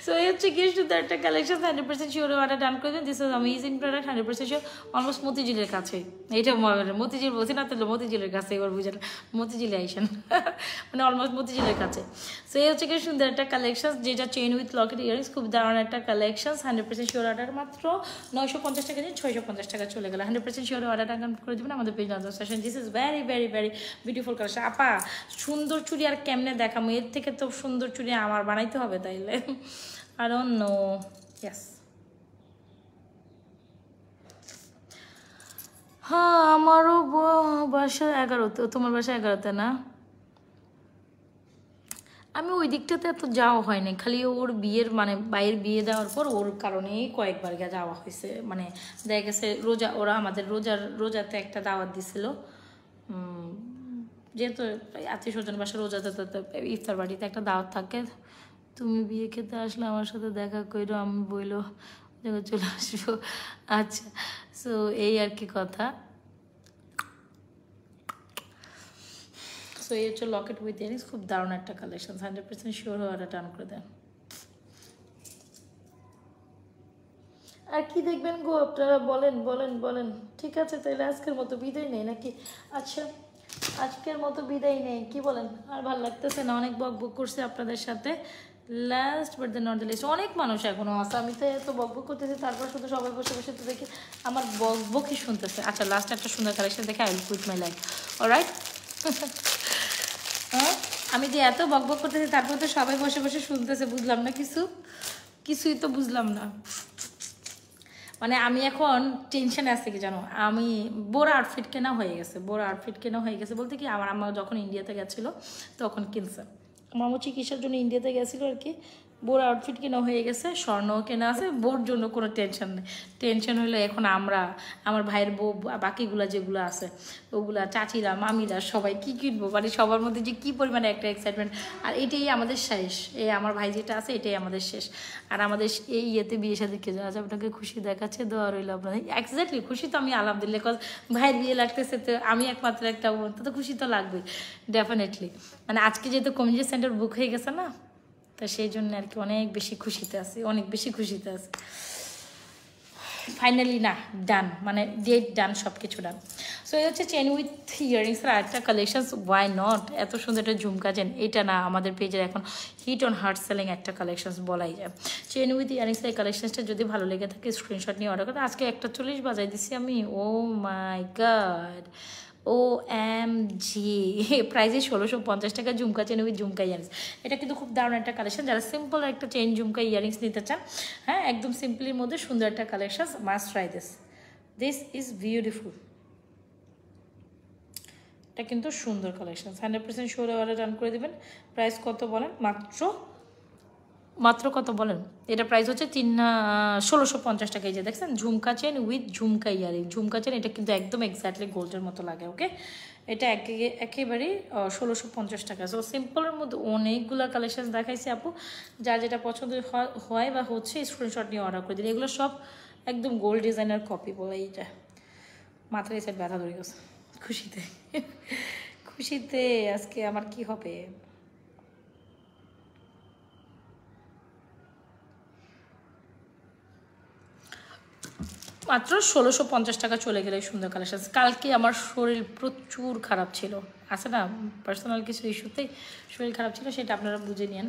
সো এই হচ্ছে কি সুন্দর একটা কালেকশন, 100% শিওর অর্ডার ডান করে দিন। This is amazing product, 100% sure, almost মতিঝিলের কাছে। এইটা মতিঝিল বলছি না, তাহলে মতিঝিলের কাছে, এবার বুঝলেন মতিঝিলে আইসেন, মানে অলমোস্ট মতিঝিলের কাছে। সো এই হচ্ছে কি সুন্দর একটা কালেকশন, যেটা চেইন উইথ লকেট ইয়ারিংস, খুব দারুণ একটা কালেকশন। 100% শিওর অর্ডার মাত্র 950 টাকা দিয়ে 650 টাকা চলে গেল। 100% শিওর অর্ডার করে দেবেন আমাদের page Nazma fashion. This is very very very beautiful collection. আপা সুন্দর চুড়ি আর কেমনে দেখামো, এর থেকে তো সুন্দর চুড়ি আমার বানাইতে হবে তাইলে, আই ডোন্ট নো। ইয়েস, হ্যাঁ আমারও বাসা 11তে, তোমার বাসা 11তে না? আমি ওই দিকটাতে এত যাওয়া হয়নি, খালি ওর বিয়ের মানে বাইরের বিয়ে দেওয়ার পর ওর কারণেই কয়েকবার যাওয়া হয়েছে। মানে দেখা গেছে রোজা, ওরা আমাদের রোজাতে একটা দাওয়াত দিছিল, যেহেতু আত্মীয় স্বজন বাসা রোজাতে তো ইফতার বাড়িতে একটা দাওয়াত থাকে। তুমি বিয়ে খেতে আসলে আমার সাথে দেখা করো, আমি বইলো চলে আসবো। আচ্ছা, সো এই আর কি কথা। সো এই হচ্ছে লকেট উইথ ইয়ারিংস, খুব দারুণ একটা কালেকশন। 100% শিওর হয়ে অর্ডার টার্ন করে দেন। আর কি দেখবেন গো আপনারা, বলেন বলেন বলেন। ঠিক আছে, তাহলে আজকের মতো বিদায় নেই নাকি? আচ্ছা, আজকের মতো বিদায় নেই, কি বলেন? আর ভালো লাগতেছে না, অনেক বক বক করছে আপনাদের সাথে। Last but the not the least, অনেক মানুষ এখনো আছে। আমি তো এত বক বক করতেছি, তারপর শুধু সবাই বসে বসে তো দেখি আমার বক বকই শুনতেছে। আচ্ছা, লাস্ট একটা সুন্দর কালেকশন দেখে I will quit my life, alright? হ্যাঁ, আমি যে এত বক বক করতেছি তারপর তো সবাই বসে বসে শুনতেছে, বুঝলাম না কিছুই তো বুঝলাম না। মানে আমি এখন টেনশনে আছি কি জানো, আমি বোর আউটফিট কেনা হয়ে গেছে বলতে কি, আমার আম্মা যখন ইন্ডিয়াতে গেছিলো তখন কিনছে। মামু চিকিৎসার জন্য ইন্ডিয়াতে গেছিলো আর কি, বোর আউটফিট কেনা হয়ে গেছে, স্বর্ণও কেনা আছে, বোর জন্য কোনো টেনশন নেই। টেনশন হলো এখন আমরা, আমার ভাইয়ের বউ, বাকিগুলা যেগুলো আছে ওগুলা, চাচিরা মামিরা সবাই কি কিনবো, মানে সবার মধ্যে যে কী পরিমাণে একটা এক্সাইটমেন্ট। আর এটাই আমাদের শেষ, এই আমার ভাই যেটা আছে এটাই আমাদের শেষ। আর আমাদের এই ইয়েতে বিয়ে সাদিকে যাওয়া যায়, আপনাকে খুশি দেখাচ্ছে, দোয়া রইল আপনাদের। এক্স্যাক্টলি খুশি তো আমি আলহামদুলিল্লাহ, বিকজ ভাইয়ের বিয়ে লাগতেছে, তো আমি একমাত্র একটা বোন, তো খুশি তো লাগবেই ডেফিনেটলি। মানে আজকে যেহেতু কমিউনিটি সেন্টার বুক হয়ে গেছে না, তো সেই জন্য আর কি অনেক বেশি খুশিতে আছি, ফাইনালি না ডান, মানে ডেট ডান, সব কিছু ডান। সো এই হচ্ছে চেন উইথ ইয়ারিংসের আরেকটা কালেকশনস, ওয়াই নট, এত সুন্দর একটা ঝুমকা চেন, এটা না আমাদের পেজের এখন হিট অন হার্ট সেলিং একটা কালেকশনস বলাই যায়। চেন উইথ ইয়ারিংসের এই কালেকশনসটা যদি ভালো লেগে থাকে স্ক্রিনশট নিয়ে অর্ডার করতে। আজকে 1:40 বাজাই দিছি আমি, ও মাই গড, OMG, প্রাইসে 1650 টাকা ঝুমকা চেন উইথ ঝুমকা ইয়ারিংস। এটা কিন্তু খুব দারুণ একটা কালেকশন, যারা সিম্পল একটা চেন ঝুমকা ইয়ারিংস নিতে চান, হ্যাঁ একদম সিম্পলির মধ্যে সুন্দর একটা collection, must try this is beautiful. এটা কিন্তু সুন্দর কালেকশন, 100% শিওর অর্ডার ডান করে দেবেন। প্রাইস কত বলেন? মাত্র কত বলেন? এটা প্রাইস হচ্ছে 1650 টাকা। এই যে দেখছেন jhumka chain with jhumka earring, jhumka chain, এটা কিন্তু একদম এক্স্যাক্টলি গোল্ডের মতো লাগে। ওকে, এটা একেবারেই 1650 টাকা। সো সিম্পলের মধ্যে অনেকগুলো কালেকশন দেখাইছি আপু, যার যেটা পছন্দ হয় বা হচ্ছে স্ক্রিনশট নিয়ে অর্ডার করে দিন। এগুলো সব একদম গোল্ড ডিজাইনার কপি বলে। এইটা মাথায় সাইড ব্যথা ধরে গেছে খুশিতে আজকে আমার কি হবে। মাত্র 1650 টাকা চলে গেলে সুন্দর কালেকশন। কালকে আমার শরীর প্রচুর খারাপ ছিল, আছে না পার্সোনাল কিছু ইস্যুতেই শরীর খারাপ ছিল, সেটা আপনারা বুঝে নিন।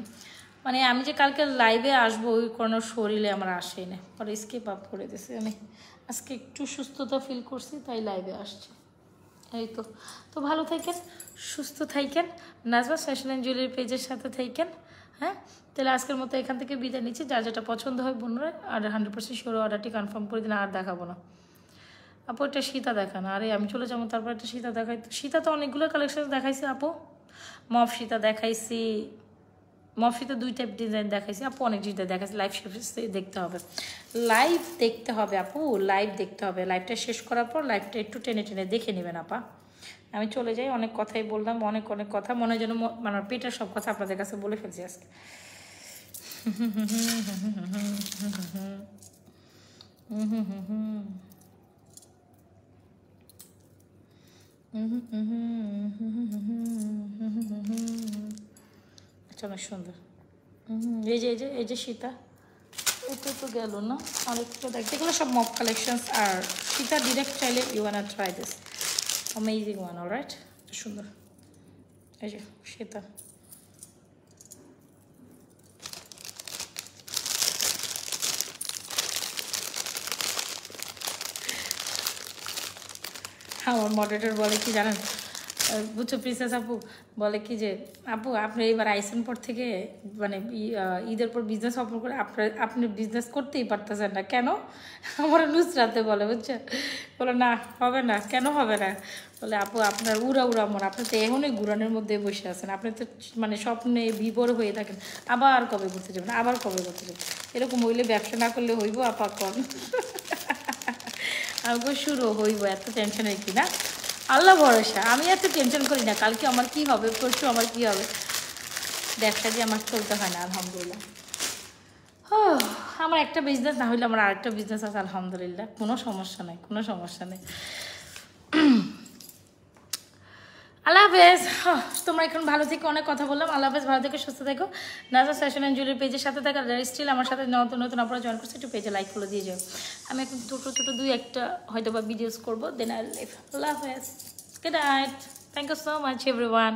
মানে আমি যে কালকে লাইভে আসবো ওই কোনো শরীরে আমার আসেই না, পরে স্কিপ আপ করে দিয়েছি আমি। আজকে একটু সুস্থতা ফিল করছি তাই লাইভে আসছি, এই তো ভালো থাকেন, সুস্থ থাকেন, নাজমা ফ্যাশন অ্যান্ড জুয়েলারি পেজের সাথে থাকেন। হ্যাঁ, তাহলে আজকের মতো এখান থেকে বিদায় নিচ্ছি। যার যেটা পছন্দ হয় বোনরা, আর 100% শিওর অর্ডারটি কনফার্ম করে দিন, আর দেখাবো না আপু। একটা সীতা দেখান, আরে আমি চলে যাবো, তারপর একটা সীতা দেখাই। সীতা তো অনেকগুলো কালেকশন দেখাইছি আপু, মফ সীতা দেখাইছি, মফ সীতা 2 টাইপ ডিজাইন দেখাইছি আপু, অনেক ডিজাইন দেখাইছি। লাইভ দেখতে হবে, আপু, লাইভ দেখতে হবে। লাইভটা শেষ করার পর লাইভটা একটু টেনে টেনে দেখে নেবেন আপা। আমি চলে যাই, অনেক কথাই বললাম, অনেক কথা, মনে হয় যেন মানে পেটের সব কথা আপনাদের কাছে বলে ফেলছি আজকে। আচ্ছা, অনেক সুন্দর। এই যে সীতা, এটা তো গেল না, আরেকটা দেখ। এগুলো সব মপ কালেকশনস। আর সীতা ডিরেক্ট চাইলে you wanna try this, amazing one. Alright, সুন্দর। এই যে সীতা, আমার মডারেটর বলে কি জানেন, বুঝছো প্রিন্সেস আপু, বলে কি যে আপু আপনি এবার আইসেন পর থেকে মানে ঈদের পর বিজনেস অফার করে আপনি বিজনেস করতেই পারতেছেন না কেন? আমার নুসরাতে বলে, বুঝছো, বলে না হবে না, কেন হবে না? বলে আপু আপনার উড়া মন, আপনি তো এখনই ঘুরানোর মধ্যে বসে আছেন, আপনি তো মানে স্বপ্নে বিভোর হয়ে থাকেন, আবার কবে করতে যাবেন, আবার কবে করতে যাবেন? এরকম হইলে ব্যবসা না করলে হইব আপা কর। আমাকে শুরু হইব, এত টেনশনের কি না, আল্লাহ ভরসা। আমি এত টেনশন করি না কালকে আমার কি হবে, পরশু আমার কি হবে। ব্যবসা দিয়ে আমার চলতে হয় না, আলহামদুলিল্লাহ। আমার একটা বিজনেস না হইলে আমার আরেকটা বিজনেস আছে, আলহামদুলিল্লাহ, কোনো সমস্যা নেই, কোনো সমস্যা নেই। আল্লাহ হাফেজ। তোমরা এখন ভালো থেকে অনেক কথা বললাম। আল্লাহ হাফেজ, ভালো থেকে সুস্থ থেকো। নাজাস ফ্যাশন অ্যান্ড জুয়েলারি পেজের সাথে থাকা যারা স্টিল আমার সাথে নতুন নতুন আপনারা জয়েন করছে, একটু পেজে লাইক ফলো দিয়ে যাও। আমি এখন ছোটো দুই একটা হয়তো বা ভিডিওস করবো, দেন আই লিভ। আল্লাহ হাফেজ, good night, thank you so much everyone.